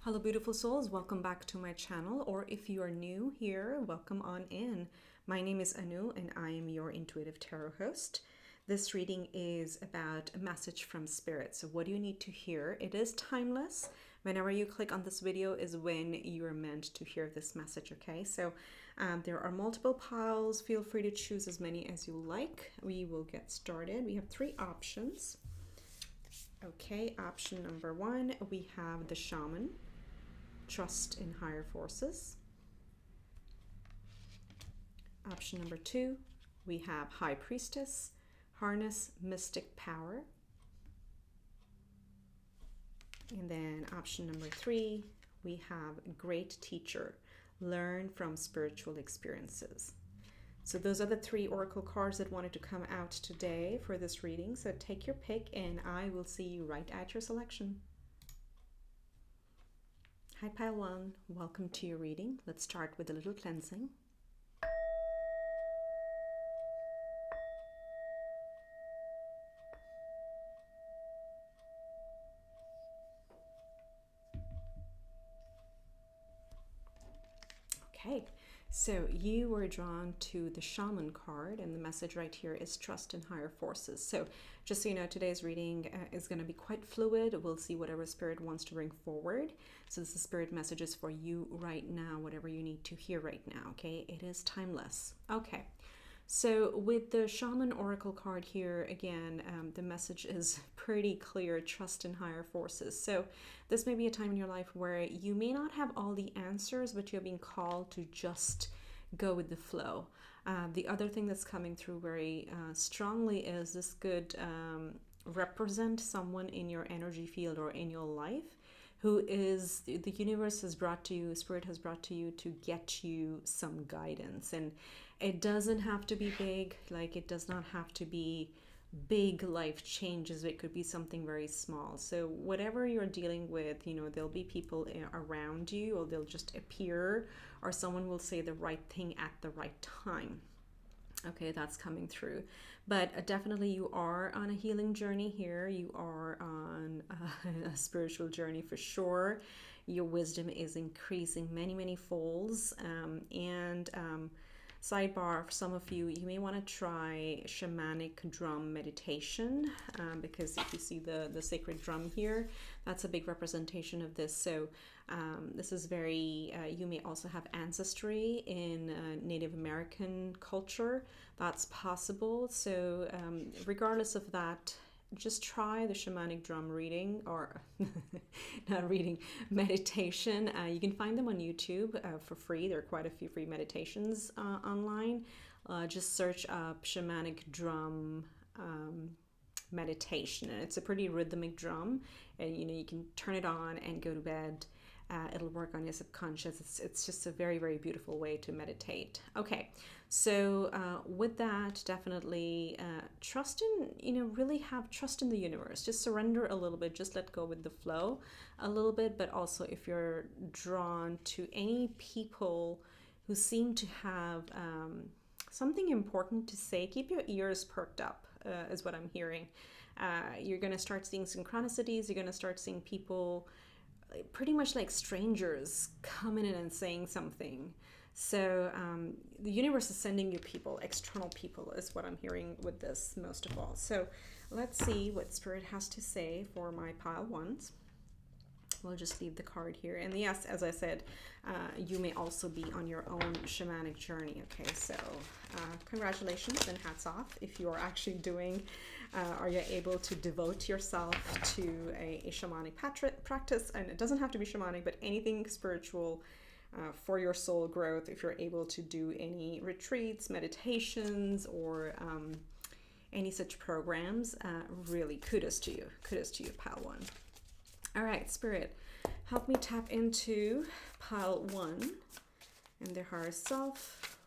Hello beautiful souls, welcome back to my channel, or if you are new here, welcome on in. My name is Anu and I am your intuitive tarot host. This reading is about a message from spirit. So what do you need to hear? It is timeless. Whenever you click on this video is when you are meant to hear this message, okay? So there are multiple piles. Feel free to choose as many as you like. We will get started. We have three options. Okay, option number one, we have the shaman. Trust in higher forces. Option number two, we have high priestess, harness mystic power. And then option number three, we have great teacher, learn from spiritual experiences. So those are the three oracle cards that wanted to come out today for this reading. So take your pick and I will see you right at your selection. Hi Pile 1, welcome to your reading. Let's start with a little cleansing. Okay, so you were drawn to the shaman card and the message right here is trust in higher forces. So just so you know, today's reading is going to be quite fluid. We'll see whatever spirit wants to bring forward. So this is spirit messages for you right now, whatever you need to hear right now, okay? It is timeless. Okay, so with the shaman oracle card here, again, the message is pretty clear, trust in higher forces. So this may be a time in your life where you may not have all the answers, but you're being called to just go with the flow. The other thing that's coming through very strongly is this could represent someone in your energy field or in your life who is, the universe has brought to you, spirit has brought to you to get you some guidance. And it doesn't have to be big, like it does not have to be big life changes. It could be something very small. So whatever you're dealing with, you know, there'll be people around you, or they'll just appear, or someone will say the right thing at the right time. Okay, that's coming through. But definitely you are on a healing journey here. You are on a spiritual journey for sure. Your wisdom is increasing many folds. Sidebar, for some of you, you may want to try shamanic drum meditation, because if you see the sacred drum here, that's a big representation of this. So this is very, you may also have ancestry in Native American culture. That's possible. So regardless of that, just try the shamanic drum reading, or not reading, meditation. You can find them on YouTube for free. There are quite a few free meditations online. Just search up shamanic drum meditation, and it's a pretty rhythmic drum, and you know, you can turn it on and go to bed. It'll work on your subconscious. It's just a very beautiful way to meditate. Okay, so with that, definitely trust in, you know, really have trust in the universe. Just surrender a little bit, just let go with the flow a little bit. But also, if you're drawn to any people who seem to have something important to say, keep your ears perked up, is what I'm hearing. You're going to start seeing synchronicities. You're going to start seeing people pretty much like strangers coming in and saying something. So the universe is sending you people, external people is what I'm hearing with this most of all. So let's see what spirit has to say for my pile ones. We'll just leave the card here. And yes, as I said, you may also be on your own shamanic journey. Okay, so congratulations and hats off if you are actually doing, or you're able to devote yourself to a shamanic practice. And it doesn't have to be shamanic, but anything spiritual for your soul growth. If you're able to do any retreats, meditations, or any such programs, really kudos to you. Kudos to you, pile one. All right, spirit, help me tap into pile one and their higher self.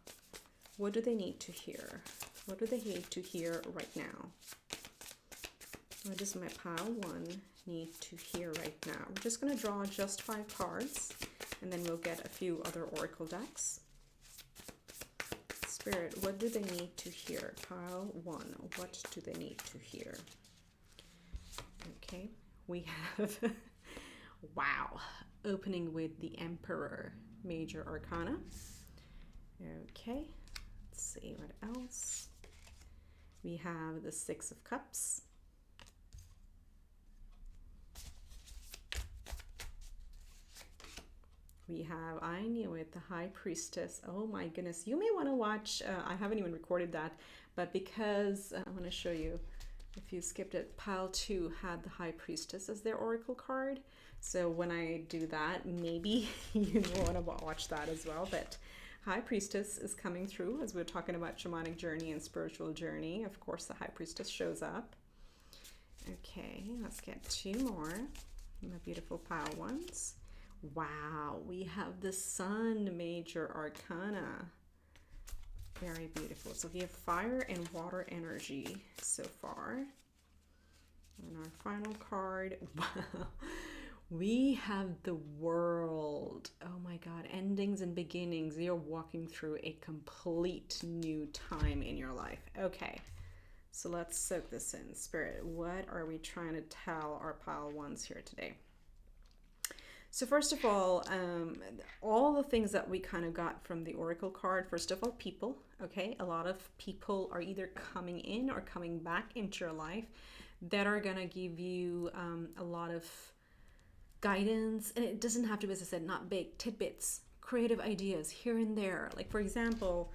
What do they need to hear? What do they need to hear right now? What does my pile one need to hear right now? We're just going to draw just 5 cards, and then we'll get a few other oracle decks. Spirit, what do they need to hear? Pile one, what do they need to hear? Okay. We have wow, opening with the Emperor, Major Arcana. Okay, let's see what else. We have the Six of Cups. We have, I knew it, the High Priestess. Oh my goodness. You may want to watch, I haven't even recorded that, but because I want to show you, if you skipped it, pile 2 had the High Priestess as their oracle card. So when I do that, maybe you want to watch that as well. But High Priestess is coming through as we're talking about shamanic journey and spiritual journey. Of course, the High Priestess shows up. Okay, let's get 2 more. My beautiful pile ones. Wow, we have the Sun, Major Arcana. Very beautiful. So we have fire and water energy so far. And our final card, wow, we have the World. Oh my God, endings and beginnings. You're walking through a complete new time in your life. Okay, so let's soak this in. Spirit, what are we trying to tell our pile ones here today? So first of all the things that we kind of got from the oracle card, first of all, people, okay? A lot of people are either coming in or coming back into your life that are gonna give you a lot of guidance. And it doesn't have to be, as I said, not big, tidbits, creative ideas here and there. Like for example,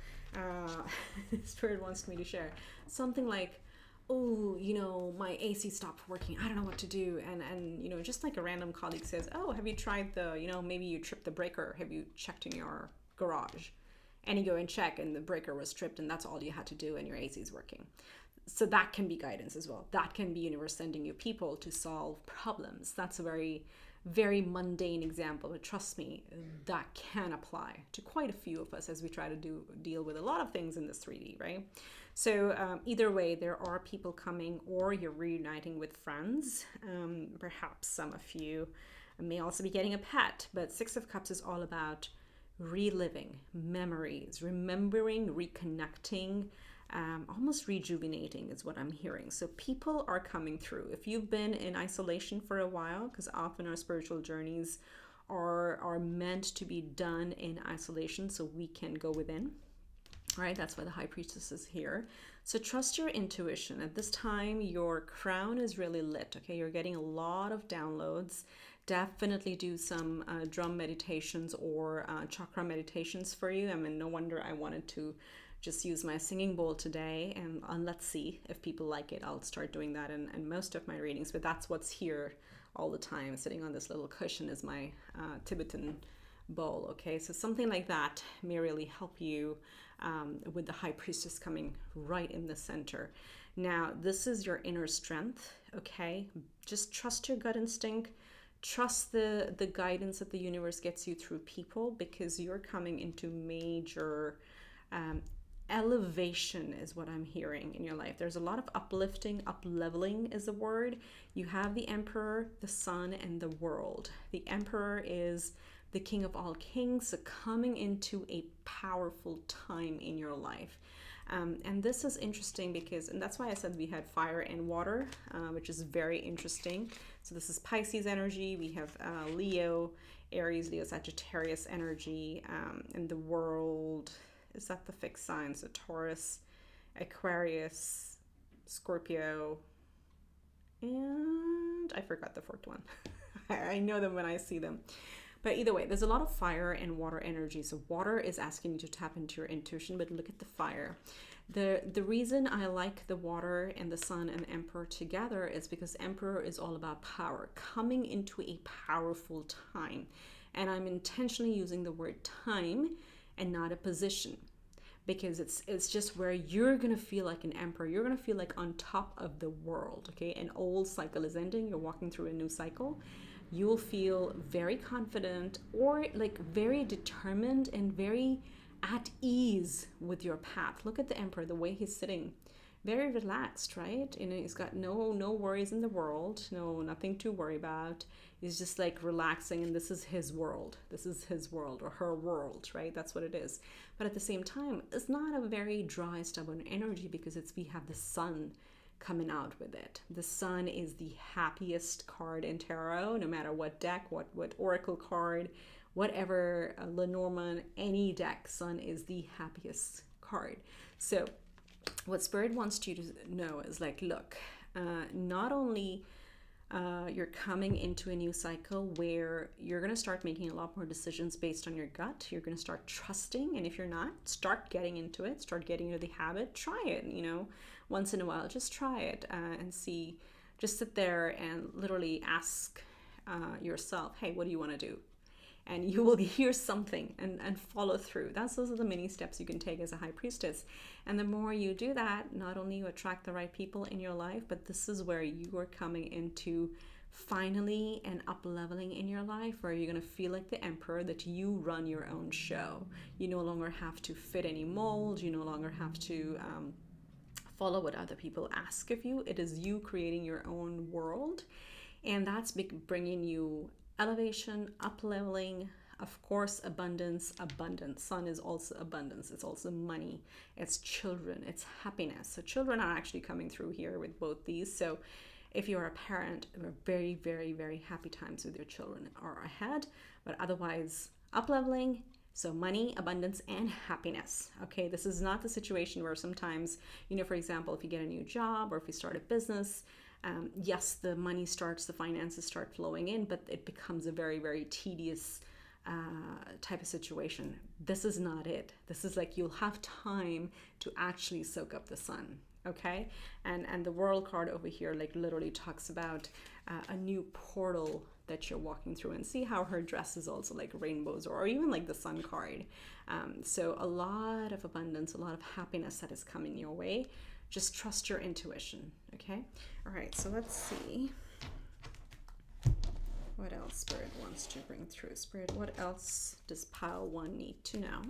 Spirit wants me to share something like, oh, you know, my AC stopped working. I don't know what to do. And you know, just like a random colleague says, oh, have you tried the, you know, maybe you tripped the breaker. Have you checked in your garage? And you go and check and the breaker was tripped and that's all you had to do and your AC is working. So that can be guidance as well. That can be universe sending you people to solve problems. That's a very, very mundane example, but trust me, that can apply to quite a few of us as we try to deal with a lot of things in this 3D, right? So either way, there are people coming or you're reuniting with friends. Perhaps some of you may also be getting a pet, but Six of Cups is all about reliving memories, remembering, reconnecting, almost rejuvenating is what I'm hearing. So people are coming through. If you've been in isolation for a while, because often our spiritual journeys are meant to be done in isolation so we can go within. All right, that's why the High Priestess is here. So trust your intuition. At this time, your crown is really lit, okay? You're getting a lot of downloads. Definitely do some drum meditations or chakra meditations for you. I mean, no wonder I wanted to just use my singing bowl today, and let's see if people like it. I'll start doing that in most of my readings, but that's what's here all the time. Sitting on this little cushion is my Tibetan bowl, okay? So something like that may really help you with the High Priestess coming right in the center. Now, this is your inner strength, okay? Just trust your gut instinct. Trust the guidance that the universe gets you through people, because you're coming into major elevation is what I'm hearing in your life. There's a lot of uplifting, up-leveling is the word. You have the Emperor, the Sun, and the World. The Emperor is the king of all kings, so coming into a powerful time in your life. And this is interesting because, and that's why I said we had fire and water, which is very interesting. So this is Pisces energy. We have Leo, Aries, Leo, Sagittarius energy, and the World. Is that the fixed sign? So Taurus, Aquarius, Scorpio, and I forgot the fourth one. I know them when I see them. But either way, there's a lot of fire and water energy. So water is asking you to tap into your intuition, but look at the fire. The reason I like the water and the Sun and Emperor together is because Emperor is all about power, coming into a powerful time. And I'm intentionally using the word time and not a position, because it's just where you're gonna feel like an emperor. You're gonna feel like on top of the world, okay? An old cycle is ending, you're walking through a new cycle. You'll feel very confident or like very determined and very at ease with your path. Look at the emperor, the way he's sitting, very relaxed, right? You know, he's got no worries in the world, nothing to worry about. He's just like relaxing, and this is his world. This is his world or her world, right? That's what it is. But at the same time, it's not a very dry, stubborn energy, because we have the Sun coming out with it. The Sun is the happiest card in tarot, no matter what deck, what oracle card, whatever, Lenormand, any deck, Sun is the happiest card. So what Spirit wants you to know is like, look, not only you're coming into a new cycle where you're going to start making a lot more decisions based on your gut. You're going to start trusting. And if you're not, start getting into it, start getting into the habit, try it, you know, once in a while, just try it and see, just sit there and literally ask yourself, hey, what do you want to do? And you will hear something and follow through. Those are the mini steps you can take as a high priestess. And the more you do that, not only you attract the right people in your life, but this is where you are coming into finally an up leveling in your life, where you're going to feel like the emperor, that you run your own show. You no longer have to fit any mold. You no longer have to follow what other people ask of you. It is you creating your own world. And that's bringing you elevation, up leveling, of course, abundance. Sun is also abundance. It's also money. It's children. It's happiness. So children are actually coming through here with both these. So if you're a parent, very, very, very happy times with your children are ahead. But otherwise, up leveling. So money, abundance, and happiness. Okay, this is not the situation where sometimes, you know, for example, if you get a new job or if you start a business, yes, the money starts, the finances start flowing in, but it becomes a very, very tedious type of situation. This is not it. This is like you'll have time to actually soak up the sun, okay? And the World card over here like literally talks about a new portal that you're walking through, and see how her dress is also like rainbows, or even like the Sun card. So a lot of abundance, a lot of happiness that is coming your way. Just trust your intuition, okay? All right, so let's see what else Spirit wants to bring through. Spirit, what else does pile 1 need to know?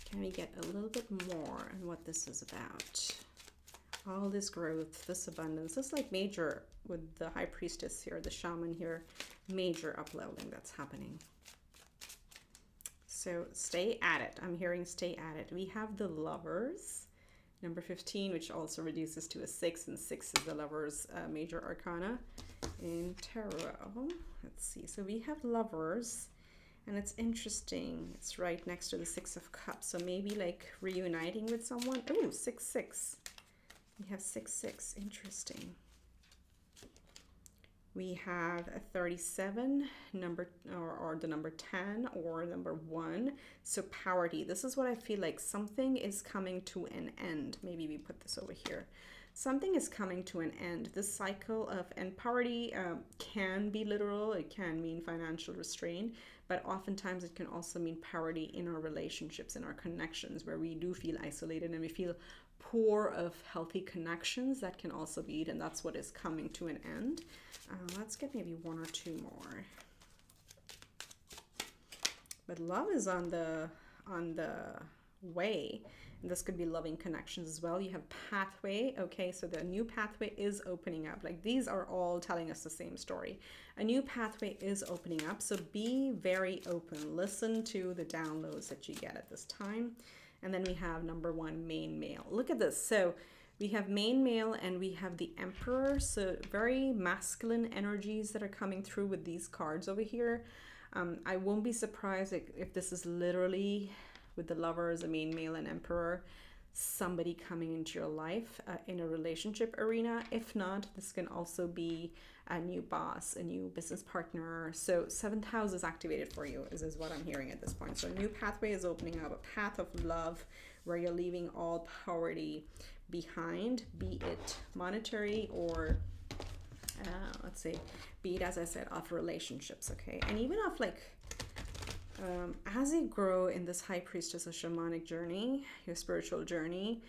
Can we get a little bit more on what this is about? All this growth, this abundance, this like major, with the High Priestess here, the Shaman here, major up-leveling that's happening. So stay at it. I'm hearing stay at it. We have the Lovers, number 15, which also reduces to a 6, and 6 is the Lovers' major arcana in tarot. Let's see. So we have Lovers, and it's interesting. It's right next to the 6 of Cups. So maybe like reuniting with someone. Oh, 6-6. We have 6-6. Interesting. We have a 37, number, or the number 10, or number 1. So poverty. This is what I feel like. Something is coming to an end. Maybe we put this over here. Something is coming to an end. This cycle of, and poverty can be literal. It can mean financial restraint, but oftentimes it can also mean poverty in our relationships, in our connections, where we do feel isolated and we feel poor of healthy connections. That can also be it, and that's what is coming to an end. Let's get maybe 1 or 2 more. But love is on the way, and this could be loving connections as well. You have pathway. Okay, so the new pathway is opening up. Like these are all telling us the same story. A new pathway is opening up, so be very open. Listen to the downloads that you get at this time. And then we have number 1, main male. Look at this. So we have main male and we have the Emperor. So very masculine energies that are coming through with these cards over here. I won't be surprised if this is literally with the Lovers, a main male and Emperor, somebody coming into your life in a relationship arena. If not, this can also be a new boss, a new business partner. So 7th house is activated for you, is what I'm hearing at this point. So a new pathway is opening up, a path of love where you're leaving all poverty behind, be it monetary or let's say, be it, as I said, of relationships, okay? And even of like, as you grow in this High Priestess or shamanic journey, your spiritual journey,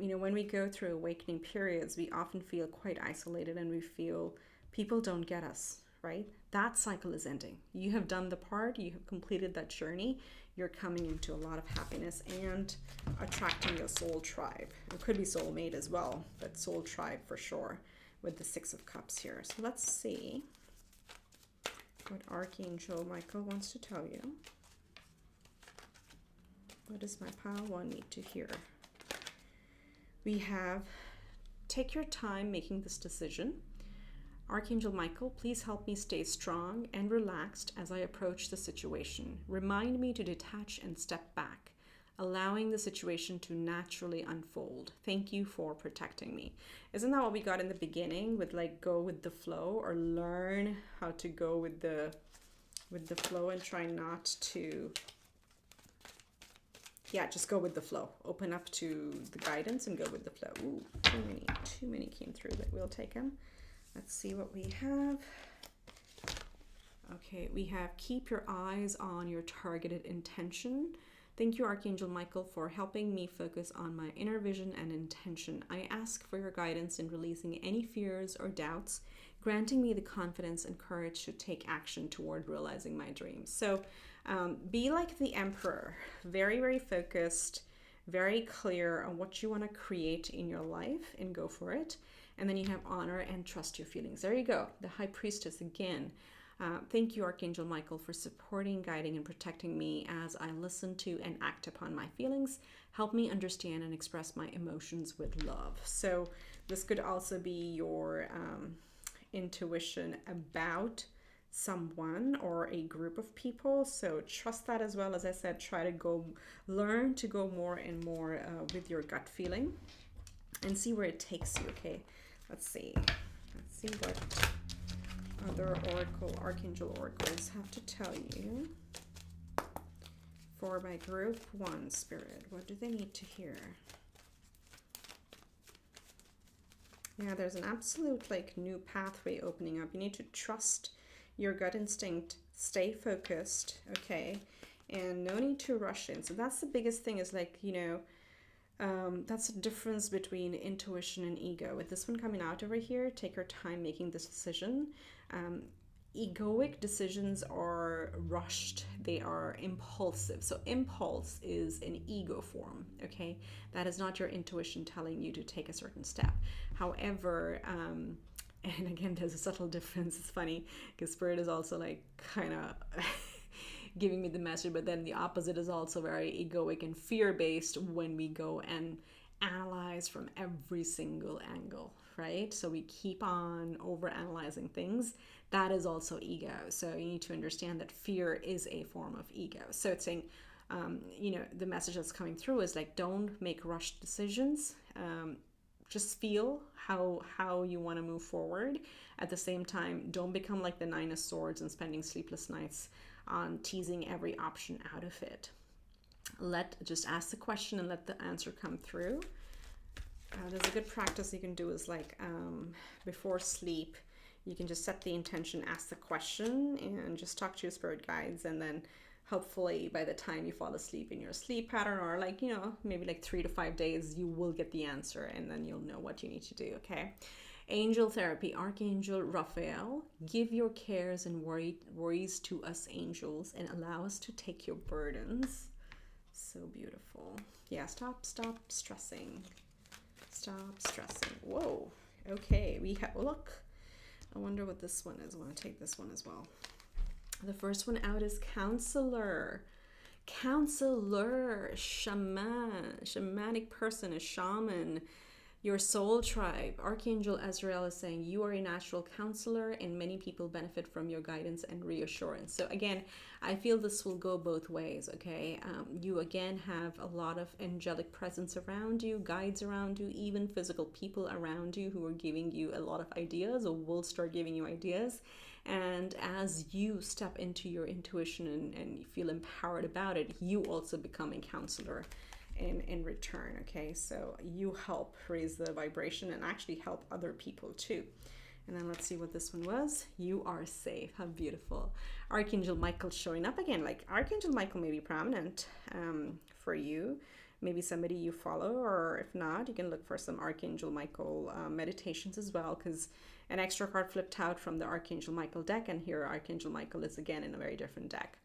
you know, when we go through awakening periods, we often feel quite isolated and we feel people don't get us, right? That cycle is ending. You have done the part, you have completed that journey. You're coming into a lot of happiness and attracting your soul tribe. It could be soulmate as well, but soul tribe for sure with the 6 of Cups here. So let's see what Archangel Michael wants to tell you. What does my pile one need to hear? We have, take your time making this decision. Archangel Michael, please help me stay strong and relaxed as I approach the situation. Remind me to detach and step back, allowing the situation to naturally unfold. Thank you for protecting me. Isn't that what we got in the beginning with like go with the flow, or learn how to go with the flow and try not to, yeah, just go with the flow. Open up to the guidance and go with the flow. Ooh, too many came through, but we'll take them. Let's see what we have. Okay, we have keep your eyes on your targeted intention. Thank you, Archangel Michael, for helping me focus on my inner vision and intention. I ask for your guidance in releasing any fears or doubts, granting me the confidence and courage to take action toward realizing my dreams. So be like the Emperor, very, very focused, very clear on what you want to create in your life, and go for it. And then you have honor and trust your feelings. There you go. The High Priestess again. Thank you, Archangel Michael, for supporting, guiding, and protecting me as I listen to and act upon my feelings. Help me understand and express my emotions with love. So this could also be your intuition about someone or a group of people. So trust that as well. As I said, try to learn to go more and more with your gut feeling and see where it takes you. Okay, let's see what other archangel oracles have to tell you for my group 1 spirit. What do they need to hear? Yeah, there's an absolute like new pathway opening up. You need to trust your gut instinct, stay focused, okay, and no need to rush in. So that's the biggest thing, is like, you know, that's the difference between intuition and ego. With this one coming out over here, take your time making this decision. Egoic decisions are rushed, they are impulsive. So impulse is an ego form, okay? That is not your intuition telling you to take a certain step. However, and again, there's a subtle difference. It's funny because Spirit is also like kind of giving me the message, but then the opposite is also very egoic and fear-based when we go and analyze from every single angle, right? So we keep on over-analyzing things. That is also ego. So you need to understand that fear is a form of ego. So it's saying, you know, the message that's coming through is like, don't make rushed decisions. Just feel how you want to move forward. At the same time, don't become like the 9 of Swords and spending sleepless nights on teasing every option out of it. Just ask the question and let the answer come through. There's a good practice you can do is like before sleep, you can just set the intention, ask the question, and just talk to your spirit guides, and then hopefully by the time you fall asleep in your sleep pattern, or like, you know, maybe like 3 to 5 days, you will get the answer, and then you'll know what you need to do. Okay. Angel therapy, Archangel Raphael, give your cares and worries to us angels and allow us to take your burdens. So beautiful. Yeah, stop stressing. Stop stressing. Whoa. Okay, we have, look, I wonder what this one is. I want to take this one as well. The first one out is Counselor. Counselor, shamanic person, a shaman, your soul tribe. Archangel Azrael is saying you are a natural counselor and many people benefit from your guidance and reassurance. So again, I feel this will go both ways, okay? You again have a lot of angelic presence around you, guides around you, even physical people around you who are giving you a lot of ideas or will start giving you ideas. And as you step into your intuition and you feel empowered about it, you also become a counselor in return, okay? So you help raise the vibration and actually help other people too. And then let's see what this one was. You are safe. How beautiful. Archangel Michael showing up again. Like Archangel Michael may be prominent for you. Maybe somebody you follow, or if not, you can look for some Archangel Michael meditations as well, because an extra card flipped out from the Archangel Michael deck, and here Archangel Michael is again in a very different deck.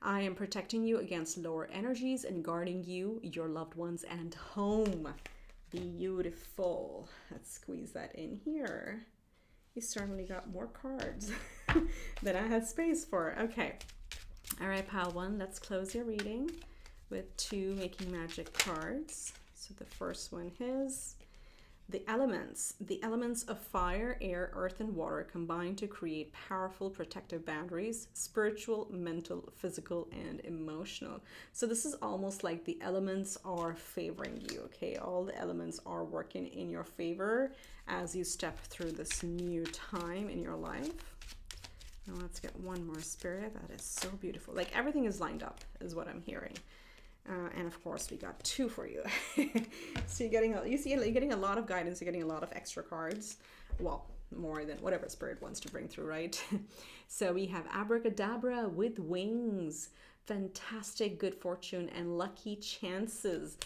I am protecting you against lower energies and guarding you, your loved ones, and home. Beautiful. Let's squeeze that in here. You certainly got more cards than I had space for. Okay. All right, pile one, let's close your reading. with 2 Making Magic cards. So the first one is the elements. The elements of fire, air, earth, and water combine to create powerful protective boundaries, spiritual, mental, physical, and emotional. So this is almost like the elements are favoring you, okay? All the elements are working in your favor as you step through this new time in your life. Now let's get one more, Spirit. That is so beautiful. Like everything is lined up is what I'm hearing. And of course, we got 2 for you. So you're getting a lot of guidance. You're getting a lot of extra cards. Well, more than whatever Spirit wants to bring through, right? So we have Abracadabra with wings, fantastic good fortune, and lucky chances.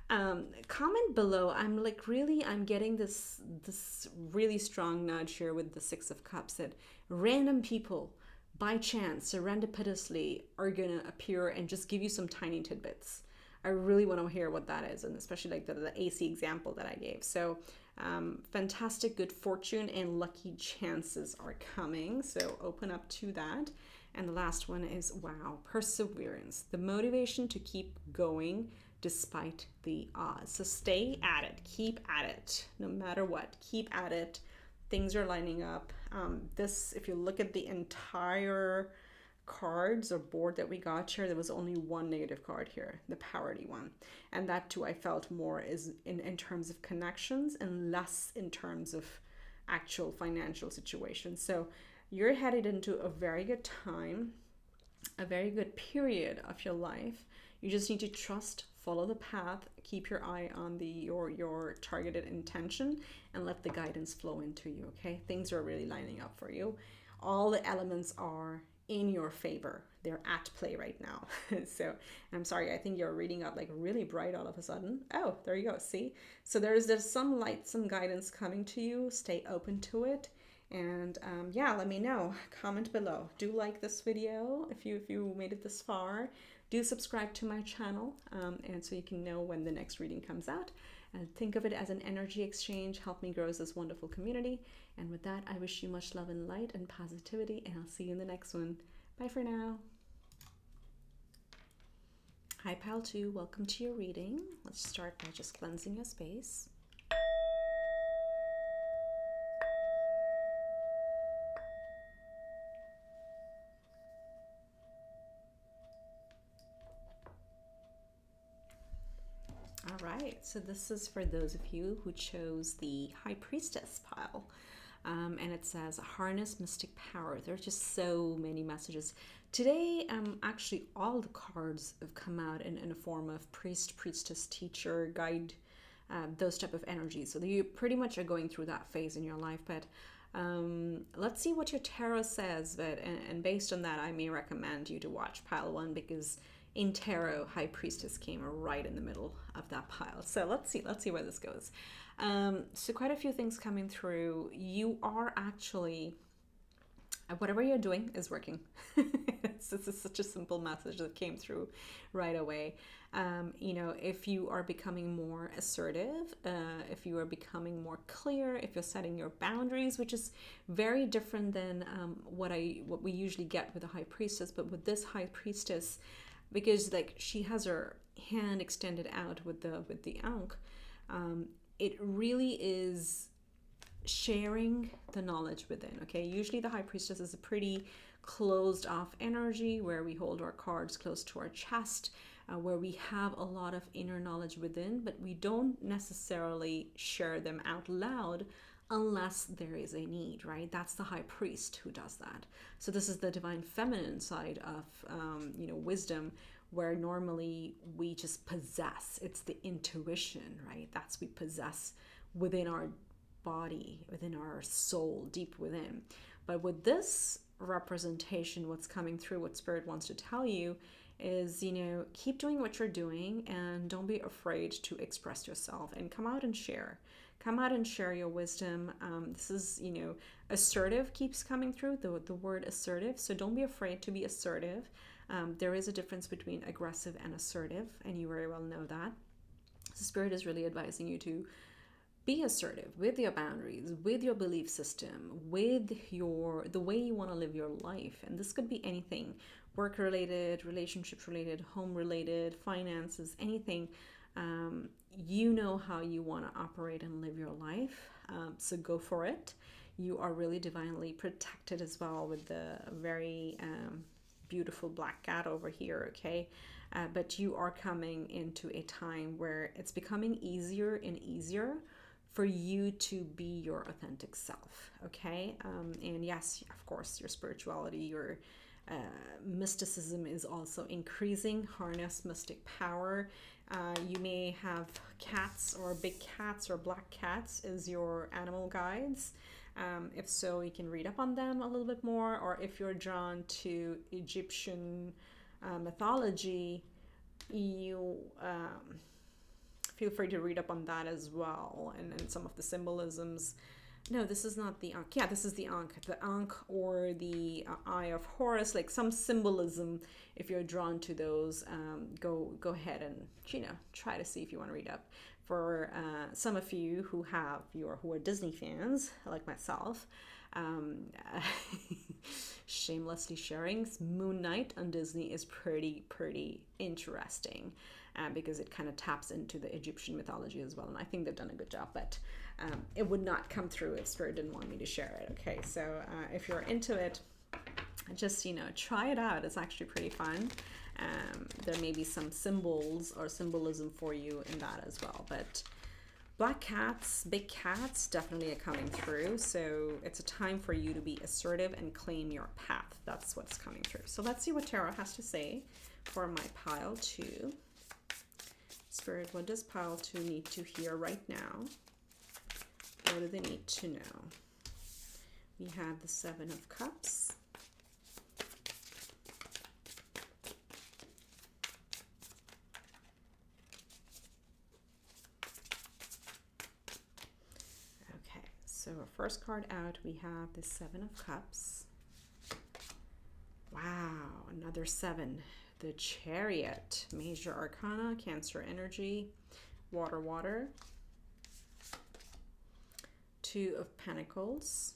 Comment below. I'm getting this really strong nudge here with the 6 of Cups that random people, by chance, serendipitously, are gonna appear and just give you some tiny tidbits. I really want to hear what that is, and especially like the AC example that I gave. So fantastic good fortune and lucky chances are coming, so open up to that. And the last one is, wow, perseverance, the motivation to keep going despite the odds. So stay at it, keep at it, no matter what, keep at it. Things are lining up. If you look at the entire cards or board that we got here, there was only one negative card here, the Poverty one. And that too, I felt more is in terms of connections and less in terms of actual financial situations. So you're headed into a very good time, a very good period of your life. You just need to trust, follow the path, keep your eye on your targeted intention, and let the guidance flow into you, okay? Things are really lining up for you. All the elements are in your favor. They're at play right now. So I'm sorry, I think you're reading up like really bright all of a sudden. Oh, there you go, see? So there's some light, some guidance coming to you. Stay open to it. And yeah, let me know. Comment below. Do like this video if you made it this far. Do subscribe to my channel, and so you can know when the next reading comes out. And think of it as an energy exchange. Help me grow this wonderful community. And with that, I wish you much love and light and positivity, and I'll see you in the next one. Bye for now. Hi, Pile 2. Welcome to your reading. Let's start by just cleansing your space. All right, so this is for those of you who chose the High Priestess pile. And it says, harness mystic power. There's just so many messages. Today, actually all the cards have come out in a form of priest, priestess, teacher, guide, those type of energies. So you pretty much are going through that phase in your life. But let's see what your tarot says. And based on that, I may recommend you to watch pile 1, because in tarot, High Priestess came right in the middle of that pile. So let's see where this goes. So quite a few things coming through. You are actually, whatever you're doing is working. This is such a simple message that came through right away. You know, if you are becoming more assertive, if you are becoming more clear, if you're setting your boundaries, which is very different than what we usually get with a High Priestess, but with this High Priestess, because like she has her hand extended out with the Ankh, it really is sharing the knowledge within. Okay, usually the High Priestess is a pretty closed off energy where we hold our cards close to our chest, where we have a lot of inner knowledge within, but we don't necessarily share them out loud unless there is a need, right? That's the High Priest who does that. So this is the divine feminine side of you know, wisdom, where normally we just possess. It's the intuition, right? That's we possess within our body, within our soul, deep within. But with this representation, what's coming through, what Spirit wants to tell you is, you know, keep doing what you're doing and don't be afraid to express yourself and come out and share. Come out and share your wisdom. This is, you know, assertive keeps coming through, the word assertive. So don't be afraid to be assertive. There is a difference between aggressive and assertive, and you very well know that. So Spirit is really advising you to be assertive with your boundaries, with your belief system, with the way you want to live your life. And this could be anything, work related, relationship related, home related, finances, anything. You know how you want to operate and live your life. So go for it. You are really divinely protected as well with the very beautiful black cat over here, okay? But you are coming into a time where it's becoming easier and easier for you to be your authentic self, okay? And yes, of course, your spirituality, your mysticism is also increasing. Harness mystic power. You may have cats or big cats or black cats as your animal guides. If so, you can read up on them a little bit more, or if you're drawn to Egyptian mythology, you feel free to read up on that as well, and some of the symbolisms. No, this is not the Ankh. Yeah, this is the Ankh. The Ankh or the Eye of Horus, like some symbolism. If you're drawn to those, go ahead and try to see if you want to read up. For some of you who are Disney fans like myself, shamelessly sharing, Moon Knight on Disney is pretty interesting. Because it kind of taps into the Egyptian mythology as well, and I think they've done a good job, but it would not come through if Spirit didn't want me to share it. Okay, so if you're into it, just try it out. It's actually pretty fun. There may be some symbols or symbolism for you in that as well, but black cats, big cats definitely are coming through, so it's a time for you to be assertive and claim your path. That's what's coming through. So let's see what Tarot has to say for my pile 2. Spirit, what does pile 2 need to hear right now? What do they need to know? We have the 7 of Cups. Okay, so our first card out, we have the 7 of Cups. Wow, another 7. The Chariot, Major Arcana, Cancer energy, water. 2 of Pentacles.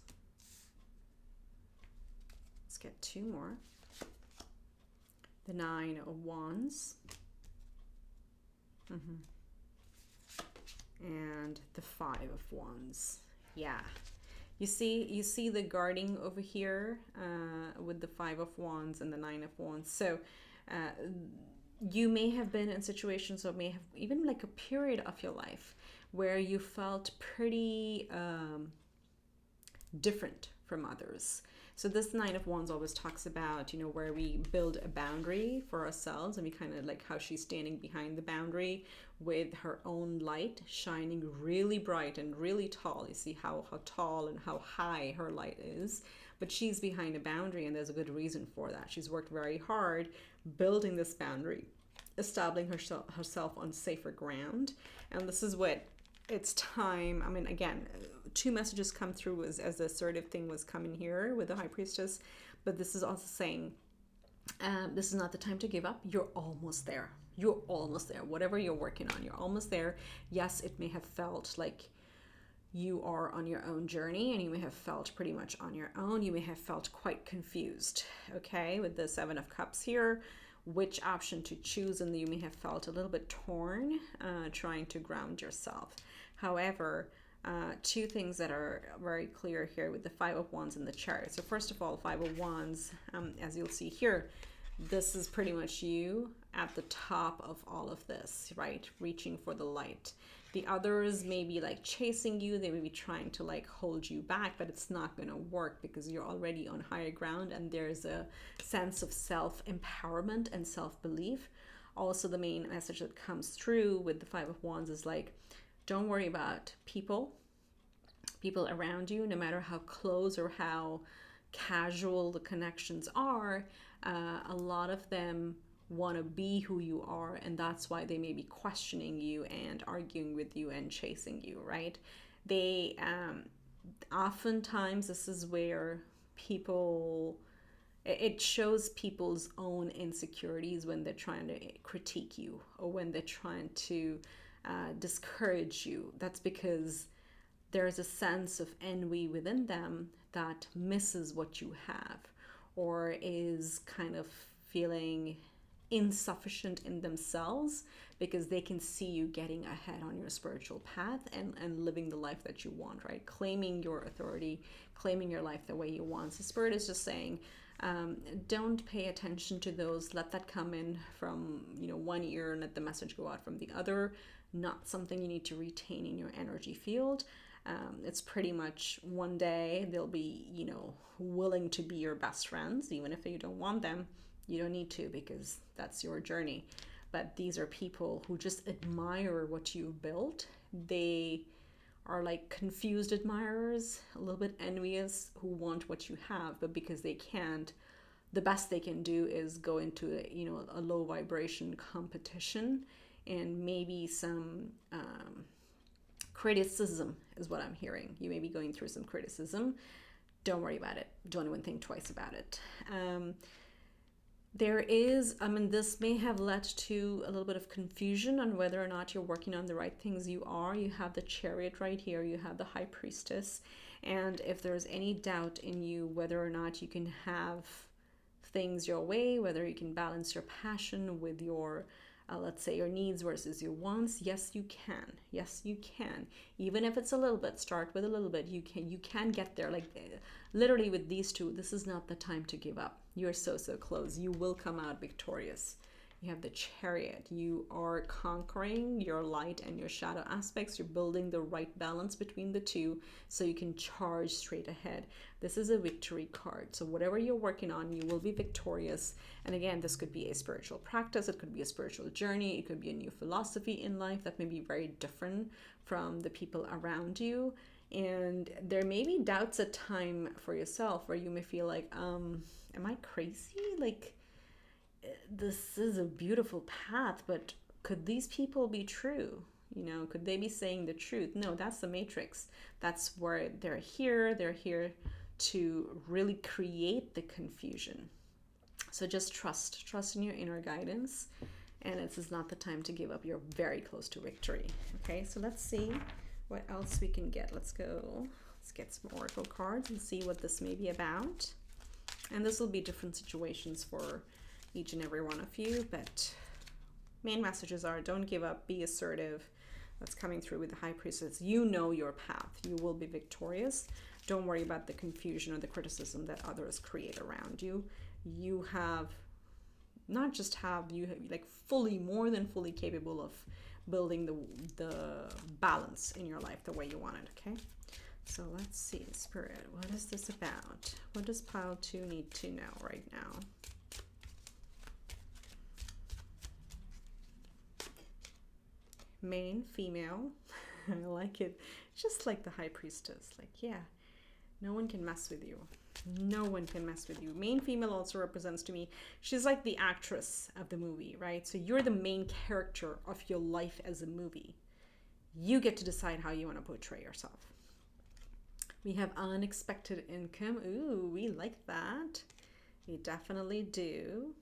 Let's get 2 more. The 9 of Wands. And the 5 of Wands. Yeah. You see the guarding over here with the 5 of Wands and the 9 of Wands. So you may have been in situations, or may have even like a period of your life where you felt pretty different from others. So this 9 of Wands always talks about, where we build a boundary for ourselves, and we kind of like how she's standing behind the boundary with her own light shining really bright and really tall. You see how tall and how high her light is, but she's behind a boundary, and there's a good reason for that. She's worked very hard building this boundary, establishing herself on safer ground, and this is what it's time. I mean, again, 2 messages come through as the assertive thing was coming here with the High Priestess, but this is also saying this is not the time to give up. You're almost there. You're almost there. Whatever you're working on, you're almost there. Yes, it may have felt like you are on your own journey, and you may have felt pretty much on your own. You may have felt quite confused, okay, with the 7 of Cups here, which option to choose, and you may have felt a little bit torn trying to ground yourself. However, 2 things that are very clear here with the 5 of Wands and the Chariot. So first of all, 5 of Wands, as you'll see here, this is pretty much you at the top of all of this, right? Reaching for the light. The others may be like chasing you. They may be trying to like hold you back, but it's not going to work because you're already on higher ground, and there's a sense of self-empowerment and self-belief. Also, the main message that comes through with the 5 of Wands is like, don't worry about people around you, no matter how close or how casual the connections are. A lot of them want to be who you are, and that's why they may be questioning you and arguing with you and chasing you, right? They oftentimes, this is where it shows people's own insecurities when they're trying to critique you, or when they're trying to discourage you. That's because there's a sense of envy within them that misses what you have, or is kind of feeling insufficient in themselves, because they can see you getting ahead on your spiritual path and living the life that you want, right? Claiming your authority, claiming your life the way you want. So Spirit is just saying, don't pay attention to those. Let that come in from, one ear and let the message go out from the other. Not something you need to retain in your energy field. It's pretty much one day they'll be, willing to be your best friends, even if you don't want them. You don't need to, because that's your journey. But these are people who just admire what you built. They are like confused admirers, a little bit envious, who want what you have, but because they can't, the best they can do is go into a low vibration competition, and maybe some criticism is what I'm hearing. You may be going through some criticism. Don't worry about it. Don't even think twice about it. There is, this may have led to a little bit of confusion on whether or not you're working on the right things. You are. You have the Chariot right here. You have the High Priestess. And if there's any doubt in you whether or not you can have things your way, whether you can balance your passion with your, let's say, your needs versus your wants, yes, you can. Yes, you can. Even if it's a little bit, start with a little bit. You can get there. Like literally with these two, this is not the time to give up. You're so close. You will come out victorious. You have the Chariot. You are conquering your light and your shadow aspects. You're building the right balance between the two so you can charge straight ahead. This is a victory card. So whatever you're working on, you will be victorious. And again, this could be a spiritual practice. It could be a spiritual journey. It could be a new philosophy in life that may be very different from the people around you. And there may be doubts at time for yourself where you may feel like, am I crazy? Like, this is a beautiful path, but could these people be true? Could they be saying the truth? No, that's the Matrix. That's where they're here. They're here to really create the confusion. So just trust in your inner guidance. And this is not the time to give up. You're very close to victory. Okay, so let's see what else we can get. Let's get some oracle cards and see what this may be about. And this will be different situations for each and every one of you, but main messages are: don't give up, be assertive. That's coming through with the High Priestess. You know your path. You will be victorious. Don't worry about the confusion or the criticism that others create around you. You have, not just have, you have, like fully, more than fully capable of building the balance in your life the way you want it, okay? So let's see, Spirit, what is this about? What does pile 2 need to know right now? Main, female. I like it. Just like the High Priestess. Like, yeah, no one can mess with you. No one can mess with you. Main female also represents to me, she's like the actress of the movie, right? So you're the main character of your life as a movie. You get to decide how you want to portray yourself. We have unexpected income. Ooh, we like that. We definitely do.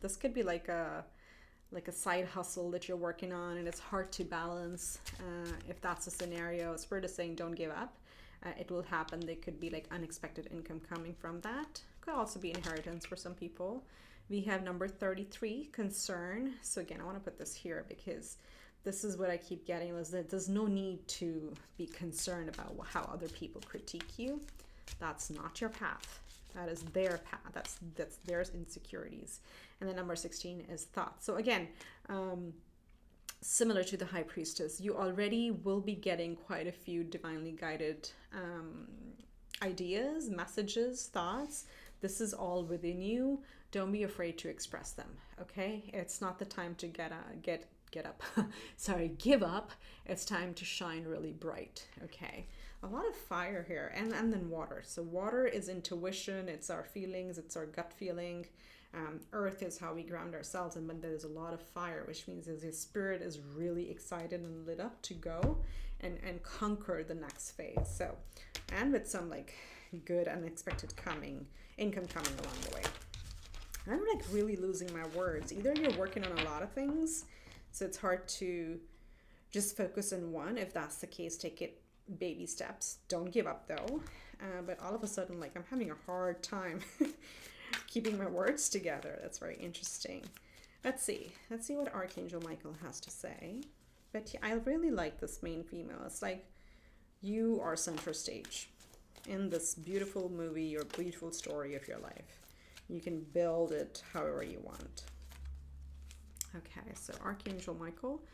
This could be like a side hustle that you're working on and it's hard to balance. If that's a scenario, Spirit is saying don't give up. It will happen. There could be like unexpected income coming from that. Could also be inheritance for some people. We have number 33, concern. So again, I want to put this here because this is what I keep getting, is that there's no need to be concerned about how other people critique you. That's not your path. That is their path. That's their insecurities. And then number 16 is thoughts. So again, similar to the High Priestess, you already will be getting quite a few divinely guided ideas, messages, thoughts. This is all within you. Don't be afraid to express them, okay? It's not the time to give up. It's time to shine really bright, okay? A lot of fire here, and then water. So water is intuition, it's our feelings, it's our gut feeling. Earth is how we ground ourselves, and when there's a lot of fire, which means his spirit is really excited and lit up to go and conquer the next phase. So, and with some like good unexpected income coming along the way. I'm like really losing my words. Either you're working on a lot of things, so it's hard to just focus on one. If that's the case, take it baby steps. Don't give up though. But all of a sudden, like, I'm having a hard time keeping my words together. That's very interesting. Let's see what Archangel Michael has to say. But I really like this main female. It's like you are center stage in this beautiful movie or beautiful story of your life. You can build it however you want. Okay, so Archangel Michael.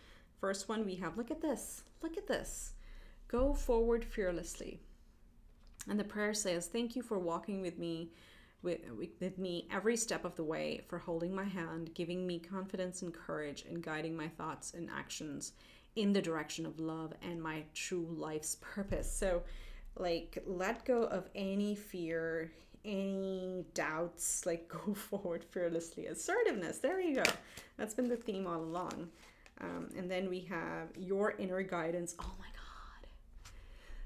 First one we have, look at this. Look at this. Go forward fearlessly. And the prayer says, thank you for walking with me every step of the way, for holding my hand, giving me confidence and courage, and guiding my thoughts and actions in the direction of love and my true life's purpose. So like, let go of any fear, any doubts, like go forward fearlessly. Assertiveness, there you go. That's been the theme all along. And then we have your inner guidance. Oh my God.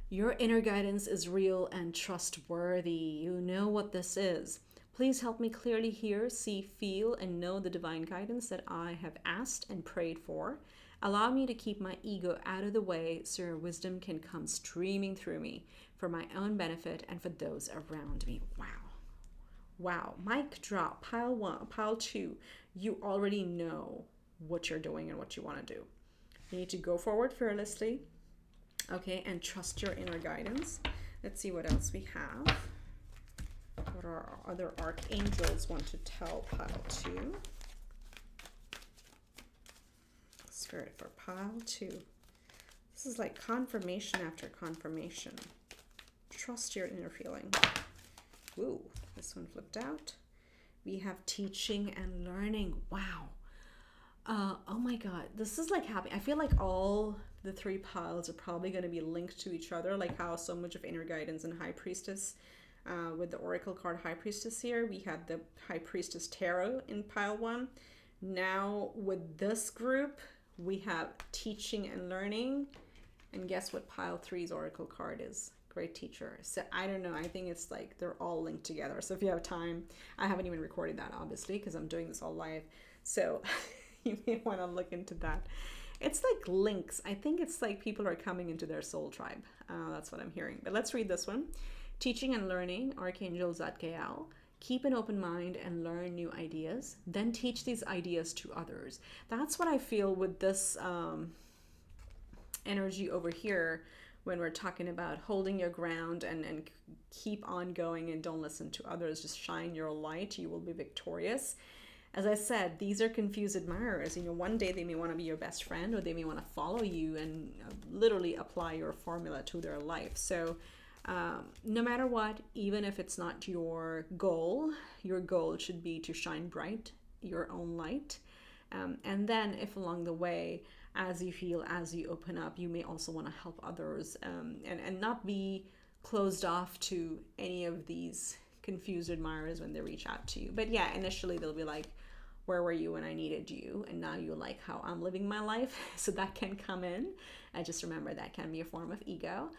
Your inner guidance is real and trustworthy. You know what this is. Please help me clearly hear, see, feel, and know the divine guidance that I have asked and prayed for. Allow me to keep my ego out of the way so your wisdom can come streaming through me for my own benefit and for those around me. Wow. Wow. Mic drop. Pile 1, pile 2. You already know what you're doing and what you want to do. You need to go forward fearlessly. Okay, and trust your inner guidance. Let's see what else we have. What our other archangels want to tell pile 2. Spirit for pile 2. This is like confirmation after confirmation. Trust your inner feeling. Ooh, this one flipped out. We have teaching and learning. Wow. Oh my God, this is like happening. I feel like all the 3 piles are probably going to be linked to each other, like how so much of inner guidance and High Priestess, with the Oracle card High Priestess here, we had the High Priestess Tarot in pile 1. Now with this group, we have teaching and learning. And guess what pile 3's Oracle card is? Great teacher. So I don't know. I think it's like they're all linked together. So if you have time, I haven't even recorded that obviously because I'm doing this all live. So you may want to look into that. It's like links. I think it's like people are coming into their soul tribe. That's what I'm hearing. But let's read this one. Teaching and learning, Archangel 𝙧𝙞𝙬. Keep an open mind and learn new ideas. Then teach these ideas to others. That's what I feel with this energy over here when we're talking about holding your ground and keep on going and don't listen to others. Just shine your light. You will be victorious. As I said, these are confused admirers. You know, one day they may want to be your best friend, or they may want to follow you and literally apply your formula to their life. So no matter what, even if it's not your goal should be to shine bright your own light. And then if along the way, as you heal, as you open up, you may also want to help others, and not be closed off to any of these confused admirers when they reach out to you. But yeah, initially they'll be like, where were you when I needed you? And now you like how I'm living my life. So that can come in. I just remember that can be a form of ego.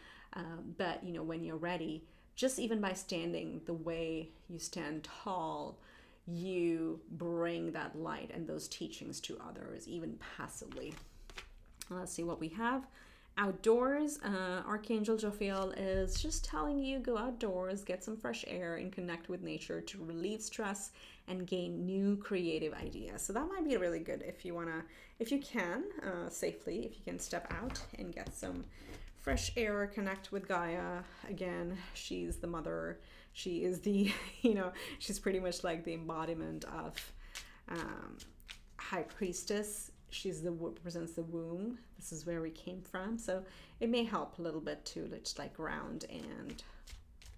But you know, when you're ready, just even by standing the way you stand tall, you bring that light and those teachings to others, even passively. Let's see what we have. Outdoors, Archangel Jophiel is just telling you go outdoors, get some fresh air, and connect with nature to relieve stress and gain new creative ideas. So that might be really good if you wanna, if you can, safely, if you can step out and get some fresh air, connect with Gaia. Again, she's the mother. She is the, you know, she's pretty much like the embodiment of High Priestess. She's the represents the womb. This is where we came from. So it may help a little bit to just like ground and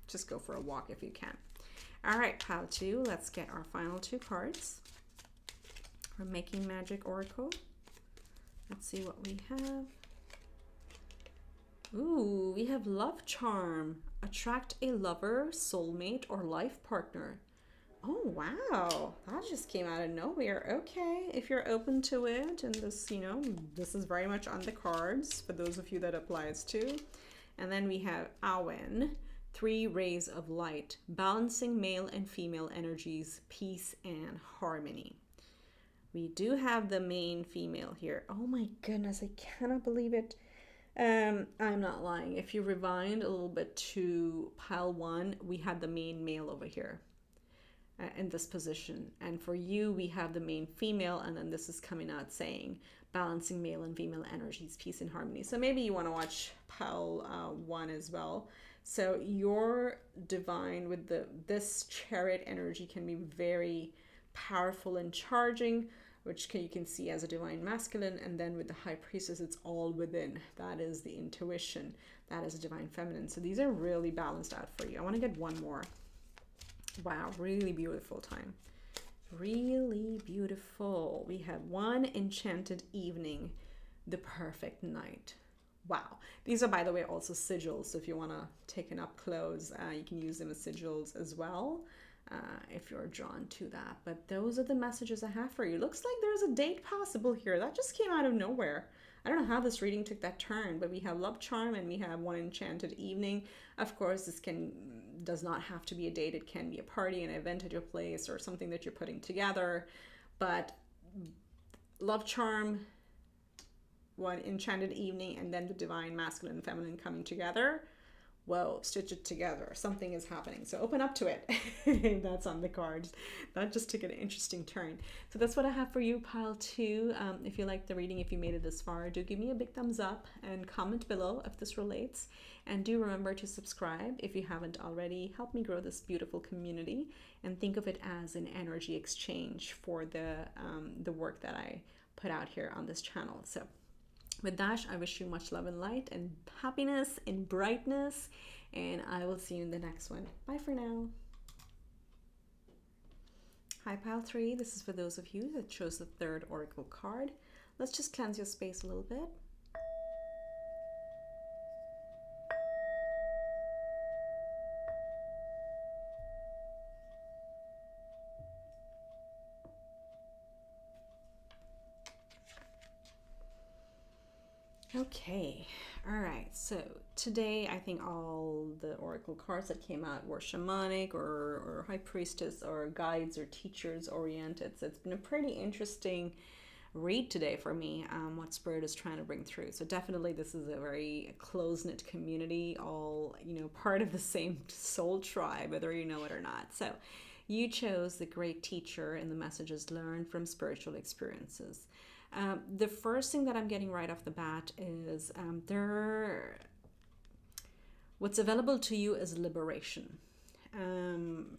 just go for a walk if you can. All right, pile 2. Let's get our final 2 cards from Making Magic Oracle. Let's see what we have. Ooh, we have Love Charm. Attract a lover, soulmate, or life partner. Oh, wow. That just came out of nowhere. Okay, if you're open to it, and this, you know, this is very much on the cards for those of you that applies to. And then we have �̈𝙚, 3 rays of light, balancing male and female energies, peace and harmony. We do have the main female here. Oh my goodness, I cannot believe it. I'm not lying. If you rewind a little bit to pile 1, we had the main male over here. in this position. And for you, we have the main female, and then this is coming out saying balancing male and female energies, peace and harmony. So maybe you want to watch pile 1 as well. So your divine with this chariot energy can be very powerful and charging, which you can see as a divine masculine. And then with the high priestess, it's all within. That is the intuition. That is a divine feminine. So these are really balanced out for you. I want to get one more. Wow, really beautiful time. Really beautiful. We have one enchanted evening, the perfect night. Wow. These are, by the way, also sigils. So if you want to take it up close, you can use them as sigils as well, if you're drawn to that. But those are the messages I have for you. Looks like there's a date possible here. That just came out of nowhere. I don't know how this reading took that turn, but we have love charm and we have one enchanted evening. Of course, this does not have to be a date. It can be a party, an event at your place, or something that you're putting together. But love charm, one enchanted evening, and then the divine masculine and feminine coming together. Whoa, stitch it together. Something is happening. So open up to it. That's on the cards. That just took an interesting turn. So that's what I have for you, pile 2. If you liked the reading, if you made it this far, do give me a big thumbs up and comment below if this relates. And do remember to subscribe if you haven't already. Help me grow this beautiful community, and think of it as an energy exchange for the work that I put out here on this channel. So with that, I wish you much love and light and happiness and brightness, and I will see you in the next one. Bye for now. Hi, pile 3. This is for those of you that chose the 3rd oracle card. Let's just cleanse your space a little bit. Okay, all right, so today I think all the oracle cards that came out were shamanic or high priestess or guides or teachers oriented. So it's been a pretty interesting read today for me, what spirit is trying to bring through. So definitely this is a very close-knit community, all, you know, part of the same soul tribe, whether you know it or not. So you chose the great teacher and the messages learned from spiritual experiences. The first thing that I'm getting right off the bat is what's available to you is liberation.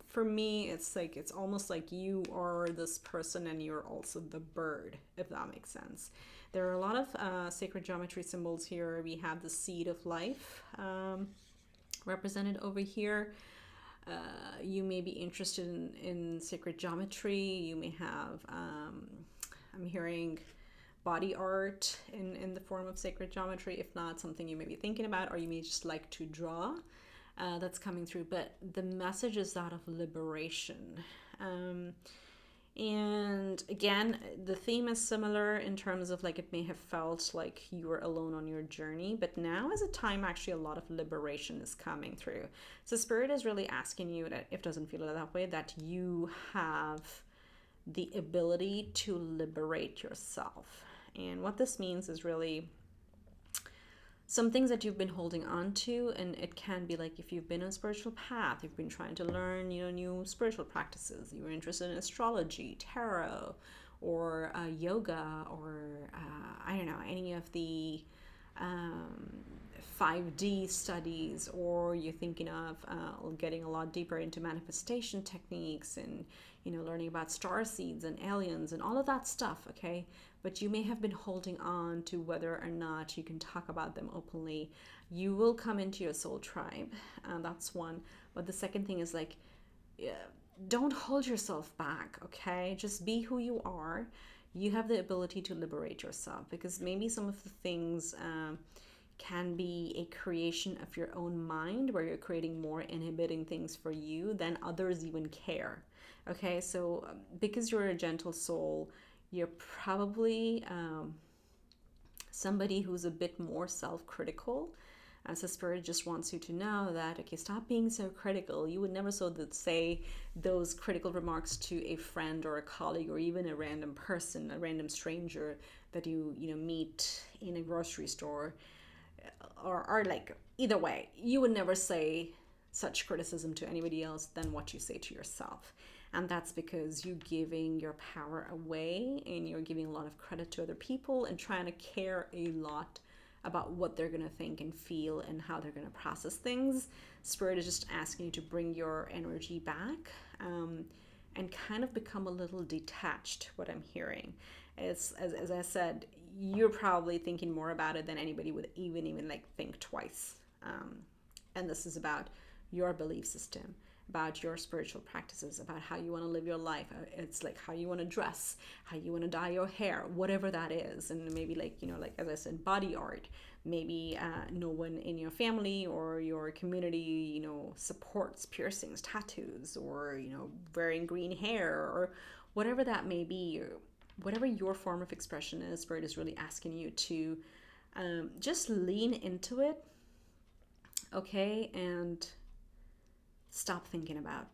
For me, it's almost like you are this person and you're also the bird, if that makes sense. There are a lot of sacred geometry symbols here. We have the seed of life represented over here. You may be interested in sacred geometry. You may have, I'm hearing body art in the form of sacred geometry, if not something you may be thinking about, or you may just like to draw. That's coming through, but the message is that of liberation. And again, the theme is similar in terms of like it may have felt like you were alone on your journey, but now is a time actually a lot of liberation is coming through. So Spirit is really asking you that, if it doesn't feel that way, that you have the ability to liberate yourself. And what this means is really some things that you've been holding on to, and it can be like if you've been on a spiritual path, you've been trying to learn, new spiritual practices, you were interested in astrology, tarot, or yoga, or I don't know, any of the 5D studies, or you're thinking of getting a lot deeper into manifestation techniques and learning about star seeds and aliens and all of that stuff, okay? But you may have been holding on to whether or not you can talk about them openly. You will come into your soul tribe. That's one. But the second thing is like, don't hold yourself back, okay? Just be who you are. You have the ability to liberate yourself, because maybe some of the things can be a creation of your own mind, where you're creating more inhibiting things for you than others even care. Okay, so because you're a gentle soul, you're probably somebody who's a bit more self-critical. So Spirit just wants you to know that, okay, stop being so critical. You would never say those critical remarks to a friend or a colleague, or even a random person, a random stranger that you meet in a grocery store, or like, either way, you would never say such criticism to anybody else than what you say to yourself. And that's because you're giving your power away and you're giving a lot of credit to other people and trying to care a lot about what they're going to think and feel and how they're going to process things. Spirit is just asking you to bring your energy back, and kind of become a little detached, what I'm hearing. It's, as I said, you're probably thinking more about it than anybody would even like think twice. And this is about your belief system, about your spiritual practices, about how you want to live your life. It's like how you want to dress, how you want to dye your hair, whatever that is. And maybe like, like as I said, body art. Maybe no one in your family or your community, supports piercings, tattoos, or, wearing green hair, or whatever that may be. Whatever your form of expression is, Spirit is really asking you to just lean into it, okay? And stop thinking about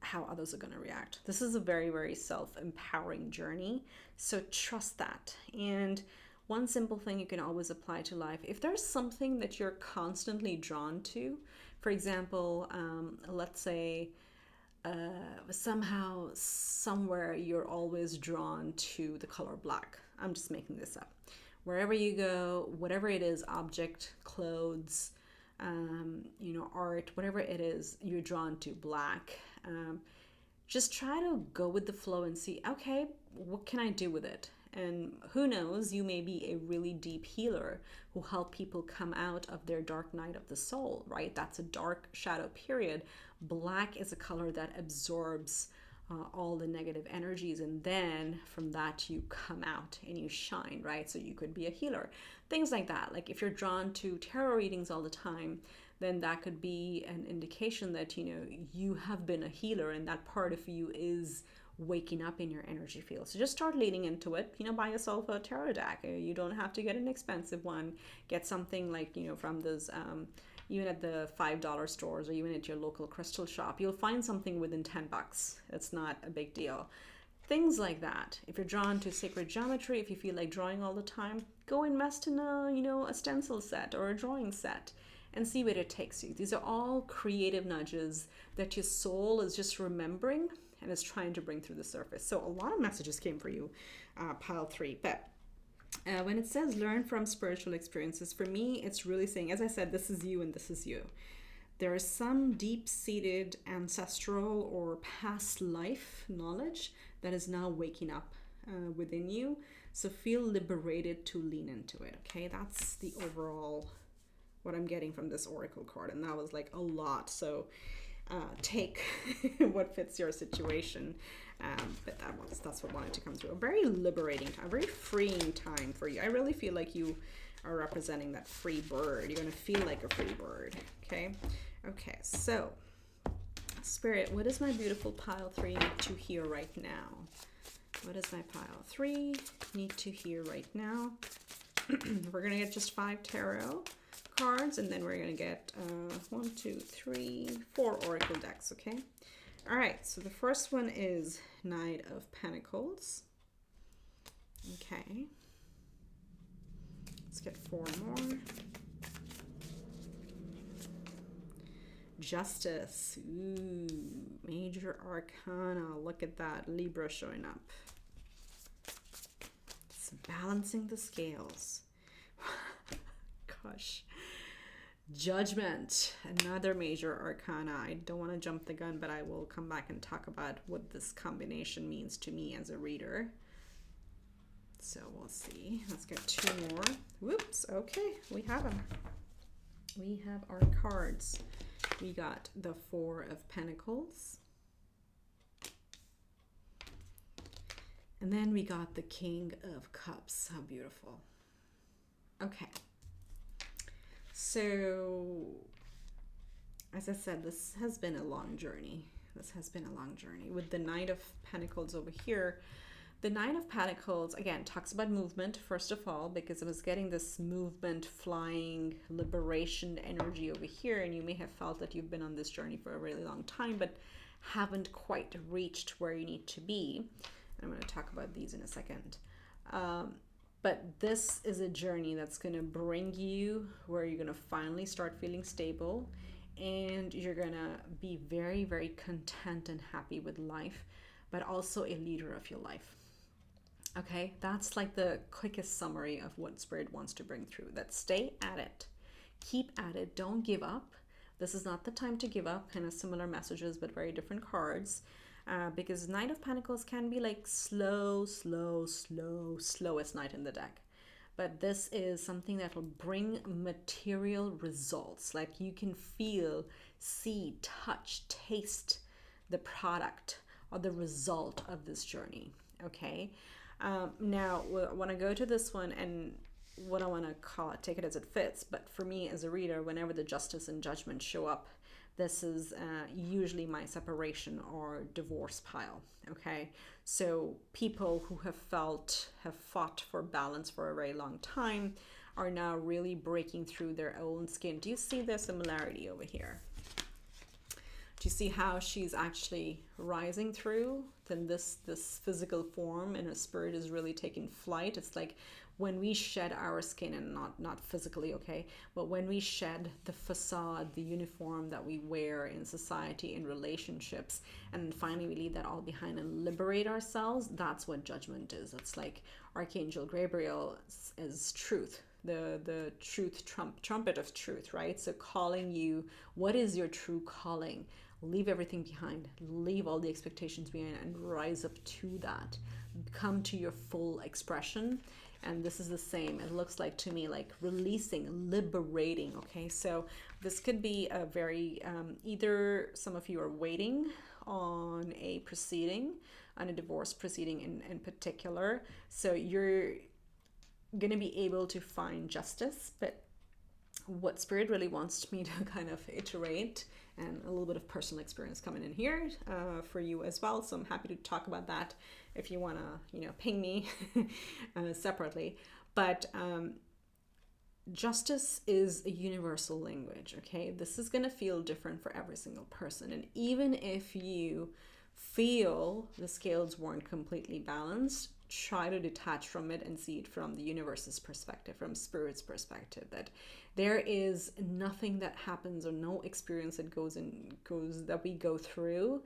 how others are going to react. This is a very, very self-empowering journey. So trust that. And one simple thing you can always apply to life, if there's something that you're constantly drawn to, for example, let's say somehow, somewhere you're always drawn to the color black. I'm just making this up. Wherever you go, whatever it is, object, clothes, art, whatever it is you're drawn to, black. Just try to go with the flow and see, okay, what can I do with it? And who knows, you may be a really deep healer who help people come out of their dark night of the soul, right? That's a dark shadow period. Black is a color that absorbs all the negative energies, and then from that you come out and you shine, right? So you could be a healer, things like that. Like if you're drawn to tarot readings all the time, then that could be an indication that you have been a healer, and that part of you is waking up in your energy field. So just start leaning into it. Buy yourself a tarot deck. You don't have to get an expensive one. Get something like from those even at the $5 stores, or even at your local crystal shop, you'll find something within $10. It's not a big deal. Things like that. If you're drawn to sacred geometry, if you feel like drawing all the time, go invest in a stencil set or a drawing set and see where it takes you. These are all creative nudges that your soul is just remembering and is trying to bring through the surface. So a lot of messages came for you, pile 3. But when it says learn from spiritual experiences, for me, it's really saying, as I said, this is you and this is you. There is some deep-seated ancestral or past life knowledge that is now waking up within you. So feel liberated to lean into it, okay? That's the overall, what I'm getting from this oracle card. And that was like a lot. So take what fits your situation, but that's what wanted to come through. A very liberating time, a very freeing time for you. I really feel like you are representing that free bird. You're going to feel like a free bird. Okay, so Spirit, what does my beautiful pile 3 need to hear right now? What does my pile 3 need to hear right now? We're going to get just 5 tarot cards, and then we're going to get 1, 2, 3, 4 oracle decks, okay? All right, so the first one is Knight of Pentacles. Okay. Let's get 4 more. Justice. Ooh, Major Arcana. Look at that. Libra showing up. It's balancing the scales. Gosh. Judgment, another major arcana. I don't want to jump the gun, but I will come back and talk about what this combination means to me as a reader. So we'll see. Let's get 2 more. Whoops. Okay, we have them. We have our cards. We got the 4 of Pentacles. And then we got the King of Cups. How beautiful. Okay. So, as I said, this has been a long journey. With the Knight of Pentacles over here, the Knight of Pentacles, again, talks about movement, first of all, because I was getting this movement, flying, liberation energy over here, and you may have felt that you've been on this journey for a really long time, but haven't quite reached where you need to be. I'm going to talk about these in a second. But this is a journey that's going to bring you where you're going to finally start feeling stable, and you're gonna be very, very content and happy with life, but also a leader of your life. Okay, that's like the quickest summary of what Spirit wants to bring through. That stay at it, keep at it, don't give up. This is not the time to give up. Kind of similar messages, but very different cards. Because Knight of Pentacles can be like slowest knight in the deck. But this is something that will bring material results. Like you can feel, see, touch, taste the product or the result of this journey. Okay. Now, I want to go to this one, and what I want to call it, take it as it fits. But for me as a reader, whenever the Justice and Judgment show up, this is usually my separation or divorce pile. Okay, so people who have fought for balance for a very long time are now really breaking through their own skin. Do you see the similarity over here? Do you see how she's actually rising through? Then this physical form and her spirit is really taking flight. It's like when we shed our skin, and not physically, okay, but when we shed the facade, the uniform that we wear in society, in relationships, and finally we leave that all behind and liberate ourselves, that's what judgment is. It's like Archangel Gabriel is truth, the truth trumpet of truth, right? So calling you, what is your true calling? Leave everything behind, leave all the expectations behind, and rise up to that. Come to your full expression. And this is the same. It looks like to me like releasing, liberating. Okay, so this could be a very either some of you are waiting on a proceeding, on a divorce proceeding in particular. So you're going to be able to find justice. But what Spirit really wants me to kind of iterate, and a little bit of personal experience coming in here for you as well. So I'm happy to talk about that if you want to, ping me separately. But justice is a universal language, okay? This is going to feel different for every single person. And even if you feel the scales weren't completely balanced, try to detach from it and see it from the universe's perspective, from Spirit's perspective, that there is nothing that happens or no experience that goes that we go through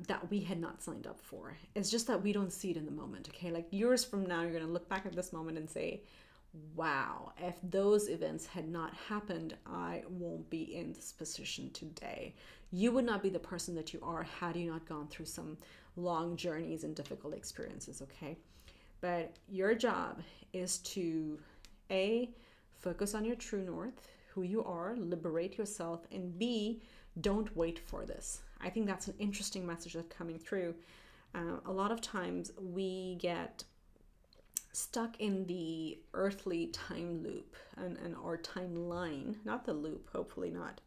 that we had not signed up for. It's just that we don't see it in the moment. Okay, like years from now, you're going to look back at this moment and say, wow, if those events had not happened, I won't be in this position today. You would not be the person that you are had you not gone through some long journeys and difficult experiences. Okay, but your job is to focus on your true north, who you are, liberate yourself, and B, don't wait for this. I think that's an interesting message that's coming through. A lot of times we get stuck in the earthly time loop and or timeline, not the loop, hopefully not,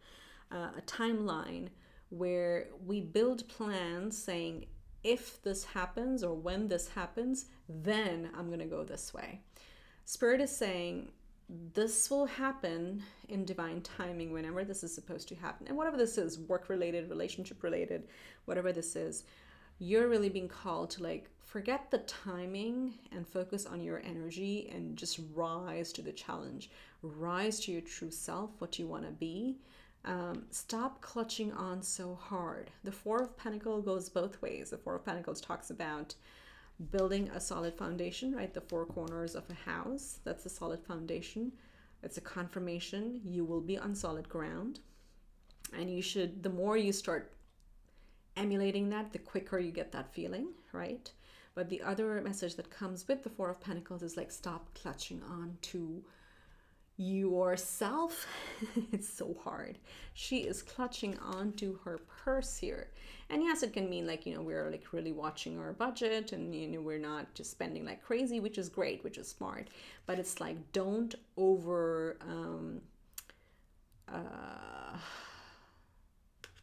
a timeline where we build plans saying, if this happens or when this happens, then I'm going to go this way. Spirit is saying, this will happen in divine timing whenever this is supposed to happen. And whatever this is, work related, relationship related, whatever this is, you're really being called to like forget the timing and focus on your energy and just rise to the challenge, rise to your true self, what you want to be. Stop clutching on so hard. The Four of Pentacles goes both ways. The Four of Pentacles talks about building a solid foundation, right? The four corners of a house, that's a solid foundation. It's a confirmation you will be on solid ground. And you should, the more you start emulating that, the quicker you get that feeling, right? But the other message that comes with the Four of Pentacles is like, stop clutching on to yourself. It's so hard. She is clutching onto her purse here. And yes, it can mean like, we're like really watching our budget and, we're not just spending like crazy, which is great, which is smart. But it's like, don't over,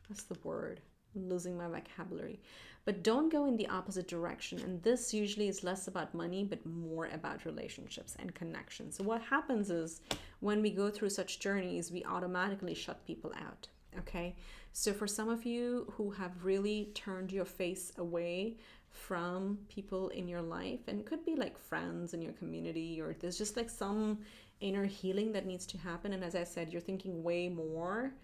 what's the word? I'm losing my vocabulary. But don't go in the opposite direction. And this usually is less about money, but more about relationships and connections. So what happens is when we go through such journeys, we automatically shut people out. Okay. So for some of you who have really turned your face away from people in your life, and it could be like friends in your community, or there's just like some inner healing that needs to happen. And as I said, you're thinking way more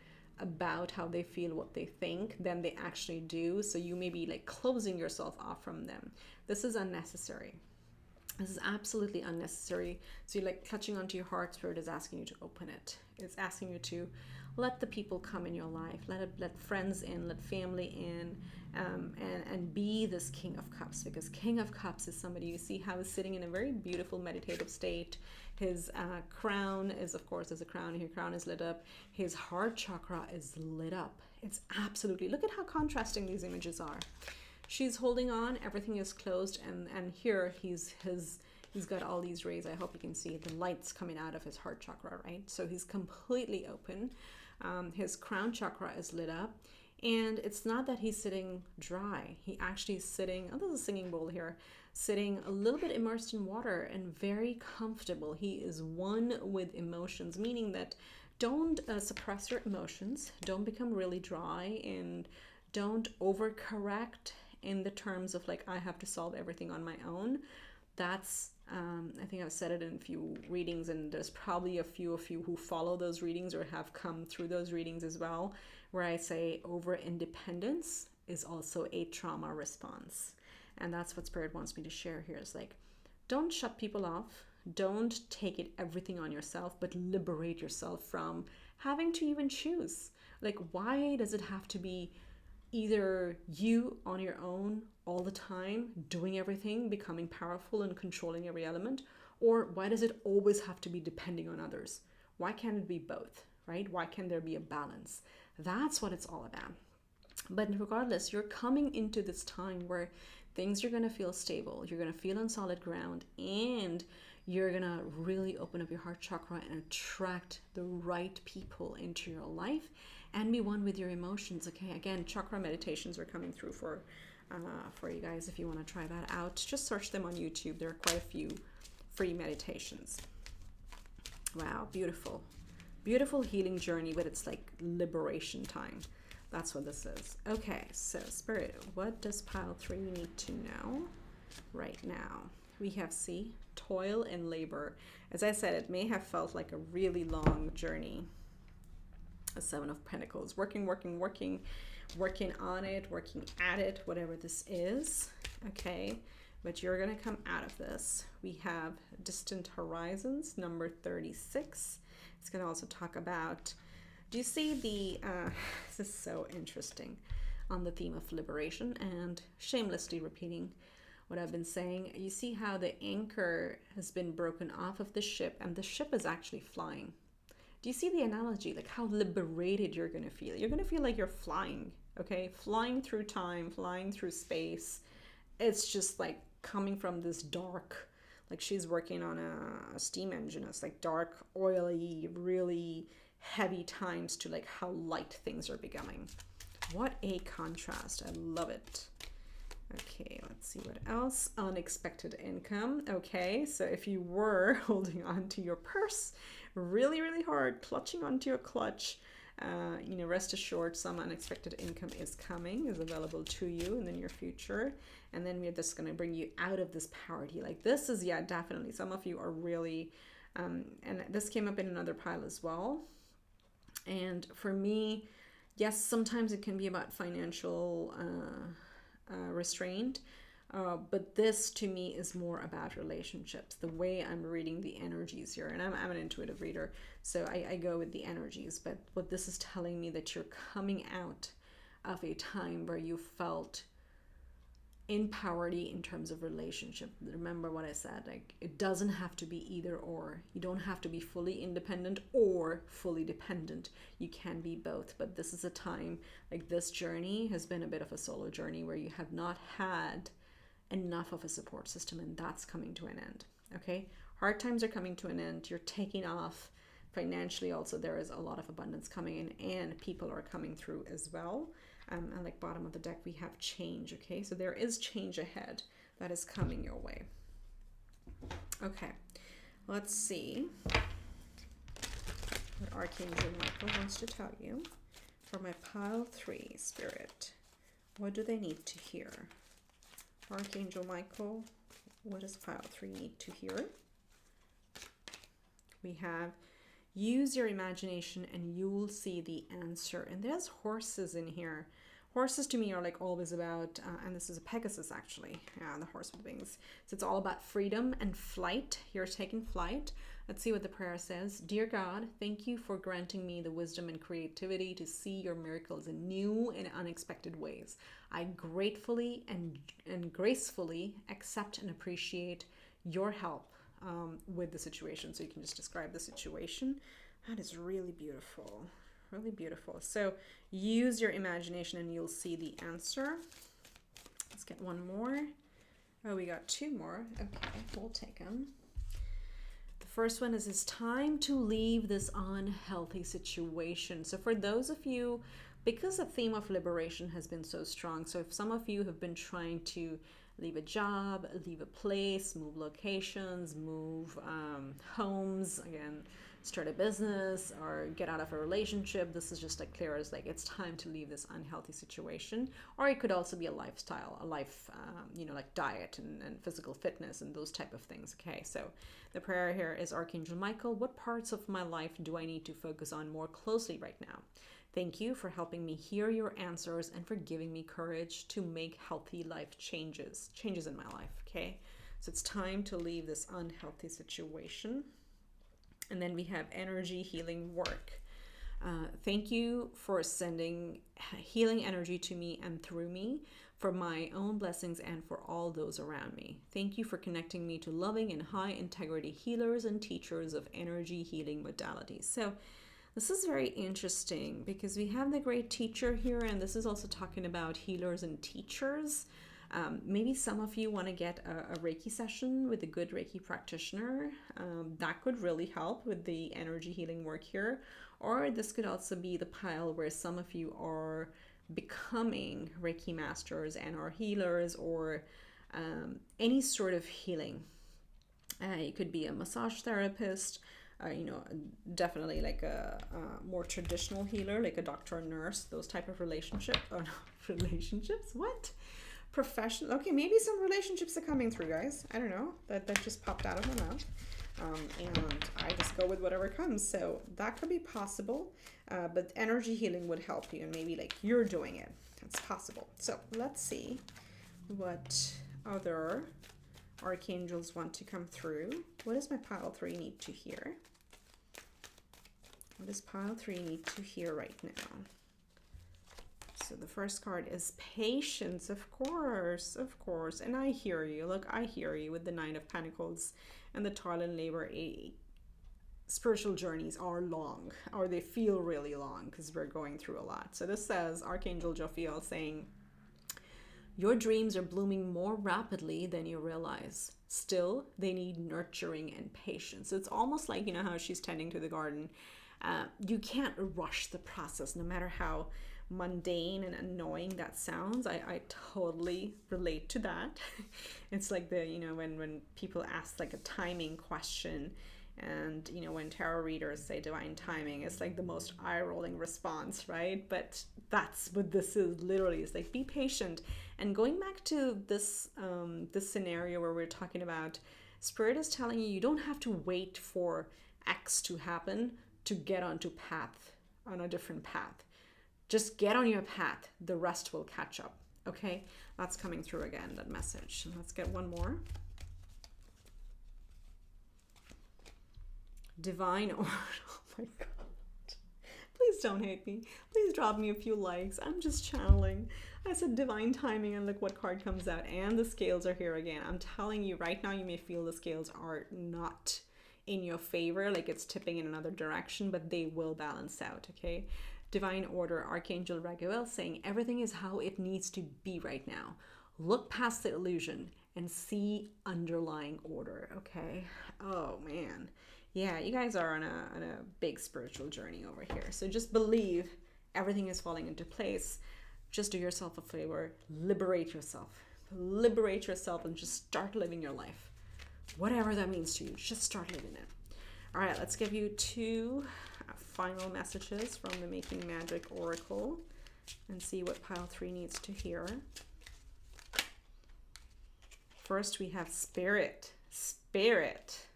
about how they feel, what they think, than they actually do. So you may be like closing yourself off from them. This is unnecessary. This is absolutely unnecessary. So you're like clutching onto your heart. Spirit is asking you to open it. It's asking you to let the people come in your life. Let friends in, let family in, and be this King of Cups. Because King of Cups is somebody, you see how he's sitting in a very beautiful meditative state. His crown is, of course, there's a crown. Your crown is lit up. His heart chakra is lit up. It's absolutely, look at how contrasting these images are. She's holding on, everything is closed, and here he's got all these rays. I hope you can see the lights coming out of his heart chakra, right? So he's completely open. His crown chakra is lit up, and it's not that he's sitting dry. He actually is sitting, oh, there's a singing bowl here, sitting a little bit immersed in water and very comfortable. He is one with emotions, meaning that don't suppress your emotions. Don't become really dry, and don't overcorrect in the terms of like, I have to solve everything on my own. That's, I think I've said it in a few readings, and there's probably a few of you who follow those readings or have come through those readings as well, where I say over independence is also a trauma response. And that's what Spirit wants me to share here, is like, don't shut people off. Don't take it everything on yourself, but liberate yourself from having to even choose. Like, why does it have to be either you on your own all the time, doing everything, becoming powerful and controlling every element? Or why does it always have to be depending on others? Why can't it be both, right? Why can't there be a balance? That's what it's all about. But regardless, you're coming into this time where things are going to feel stable. You're going to feel on solid ground, and you're going to really open up your heart chakra and attract the right people into your life and be one with your emotions. Okay, again, chakra meditations are coming through for you guys. If you want to try that out, just search them on YouTube. There are quite a few free meditations. Wow, beautiful. Beautiful healing journey, but it's like liberation time. That's what this is. Okay, so Spirit, what does pile 3 need to know right now? We have C, toil and labor. As I said, it may have felt like a really long journey. A 7 of Pentacles, working on it, working at it, whatever this is. Okay, but you're going to come out of this. We have distant horizons, number 36. It's going to also talk about, do you see the, this is so interesting, on the theme of liberation, and shamelessly repeating what I've been saying. You see how the anchor has been broken off of the ship, and the ship is actually flying. Do you see the analogy? Like how liberated you're going to feel. You're going to feel like you're flying, okay? Flying through time, flying through space. It's just like coming from this dark, like she's working on a steam engine. It's like dark, oily, really heavy times to like how light things are becoming. What a contrast. I love it. Okay, let's see what else. Unexpected income. Okay, so if you were holding on to your purse really, really hard, clutching onto your clutch, you know, rest assured some unexpected income is coming, is available to you in the near future. And then we're just going to bring you out of this poverty. Like this is, yeah, definitely. Some of you are really, and this came up in another pile as well. And for me, yes, sometimes it can be about financial restraint, but this to me is more about relationships, the way I'm reading the energies here. And I'm an intuitive reader, so I go with the energies. But what this is telling me, that you're coming out of a time where you felt in poverty in terms of relationship. Remember what I said, like it doesn't have to be either or. You don't have to be fully independent or fully dependent. You can be both. But this is a time, like this journey has been a bit of a solo journey where you have not had enough of a support system, and that's coming to an end. Okay, hard times are coming to an end. You're taking off financially. Also, there is a lot of abundance coming in, and people are coming through as well. And like bottom of the deck, we have change. Okay, so there is change ahead that is coming your way. Okay, let's see what Archangel Michael wants to tell you for my pile 3, Spirit. What do they need to hear? Archangel Michael, what does pile 3 need to hear? We have, Use your imagination and you'll see the answer. And there's horses in here. Horses to me are like always about, and this is a Pegasus actually, yeah, the horse with wings. So it's all about freedom and flight. You're taking flight. Let's see what the prayer says. Dear God, thank you for granting me the wisdom and creativity to see your miracles in new and unexpected ways. I gratefully and gracefully accept and appreciate your help with the situation. So you can just describe the situation. That is really beautiful. Really beautiful. So use your imagination and you'll see the answer. Let's get one more. Oh, we got two more. Okay, we'll take them. The first one is, it's time to leave this unhealthy situation. So for those of you, because the theme of liberation has been so strong, so if some of you have been trying to leave a job, leave a place, move locations, move homes, again, start a business or get out of a relationship, this is just like clear as like it's time to leave this unhealthy situation. Or it could also be a lifestyle, a life, like diet and physical fitness and those type of things. Okay, so the prayer here is, Archangel Michael, what parts of my life do I need to focus on more closely right now? Thank you for helping me hear your answers and for giving me courage to make healthy life changes in my life. Okay, so it's time to leave this unhealthy situation. And then we have energy healing work. Thank you for sending healing energy to me and through me for my own blessings and for all those around me. Thank you for connecting me to loving and high integrity healers and teachers of energy healing modalities. So this is very interesting because we have the great teacher here, and this is also talking about healers and teachers. Maybe some of you want to get a Reiki session with a good Reiki practitioner. That could really help with the energy healing work here. Or this could also be the pile where some of you are becoming Reiki masters and are healers, or any sort of healing. You could be a massage therapist, definitely like a more traditional healer, like a doctor, nurse, those type of relationships. Oh no, relationships? What? Professional. Okay, maybe some relationships are coming through, guys. I don't know. That just popped out of my mouth. And I just go with whatever comes. So that could be possible. But energy healing would help you, and maybe like you're doing it. That's possible. So let's see what other archangels want to come through. What does my pile 3 need to hear? What does pile 3 need to hear right now? So the first card is patience, of course. And I hear you. Look, I hear you with the Nine of Pentacles and the toil and labor. Spiritual journeys are long, or they feel really long because we're going through a lot. So this says, Archangel Jophiel saying, your dreams are blooming more rapidly than you realize. Still, they need nurturing and patience. It's almost like, how she's tending to the garden. You can't rush the process, no matter how mundane and annoying that sounds. I totally relate to that. It's like when people ask like a timing question, and when tarot readers say divine timing, it's like the most eye-rolling response, right? But that's what this is. Literally, it's like, be patient. And going back to this this scenario where we're talking about, Spirit is telling you, you don't have to wait for X to happen to get on a different path. Just get on your path. The rest will catch up. Okay, that's coming through again, that message. Let's get one more. Divine order. Oh my God. Please don't hate me. Please drop me a few likes. I'm just channeling. I said divine timing, and look what card comes out. And the scales are here again. I'm telling you right now, you may feel the scales are not in your favor, like it's tipping in another direction, but they will balance out, okay? Divine order, Archangel Raguel saying, everything is how it needs to be right now. Look past the illusion and see underlying order, okay? Oh man. Yeah, you guys are on a big spiritual journey over here. So just believe everything is falling into place. Just do yourself a favor. Liberate yourself. Liberate yourself and just start living your life. Whatever that means to you, just start living it. All right, let's give you 2 final messages from the Making Magic Oracle and see what pile 3 needs to hear. First, we have Spirit. Spirit.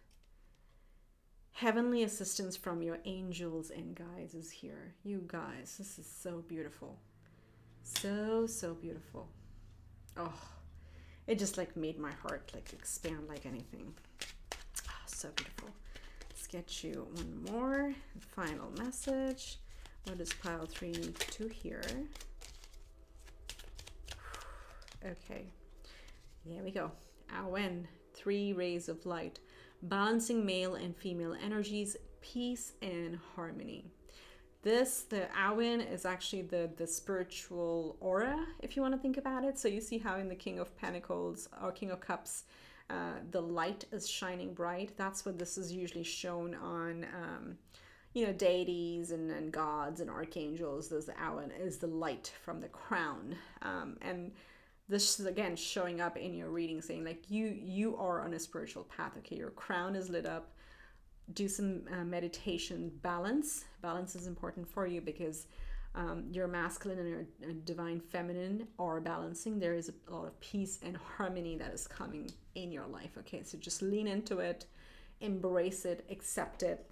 Heavenly assistance from your angels and guides is here. You guys, this is so beautiful. So, so beautiful. Oh, it just like made my heart like expand like anything. Oh, so beautiful. Let's get you one more final message. What does pile 3 need to hear? Okay, here we go. �̈𝙚, 3 rays of light, balancing male and female energies, peace and harmony. This, the �̈𝙚, is actually the spiritual aura, if you want to think about it. So you see how in the King of Pentacles or King of Cups, the light is shining bright. That's what this is usually shown on, you know, deities and gods and archangels. This �̈𝙚 is the light from the crown. And this is again showing up in your reading, saying like you are on a spiritual path. Okay, your crown is lit up. Do some meditation. Balance is important for you, because your masculine and your divine feminine are balancing. There is a lot of peace and harmony that is coming in your life. Okay, so just lean into it, embrace it, accept it.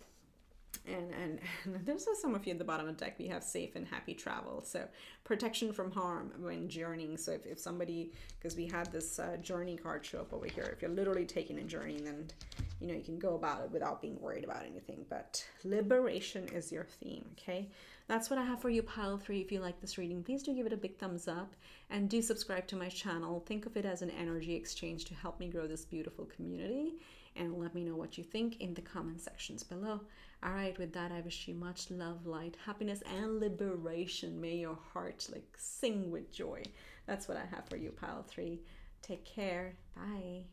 And there's some of you at the bottom of the deck. We have safe and happy travel, so protection from harm when journeying. So if somebody, because we had this journey card show up over here, if you're literally taking a journey, then you know you can go about it without being worried about anything. But liberation is your theme. Okay, that's what I have for you, pile 3. If you like this reading, please do give it a big thumbs up and do subscribe to my channel. Think of it as an energy exchange to help me grow this beautiful community, and let me know what you think in the comment sections below. All right, with that, I wish you much love, light, happiness, and liberation. May your heart like sing with joy. That's what I have for you, pile 3. Take care. Bye.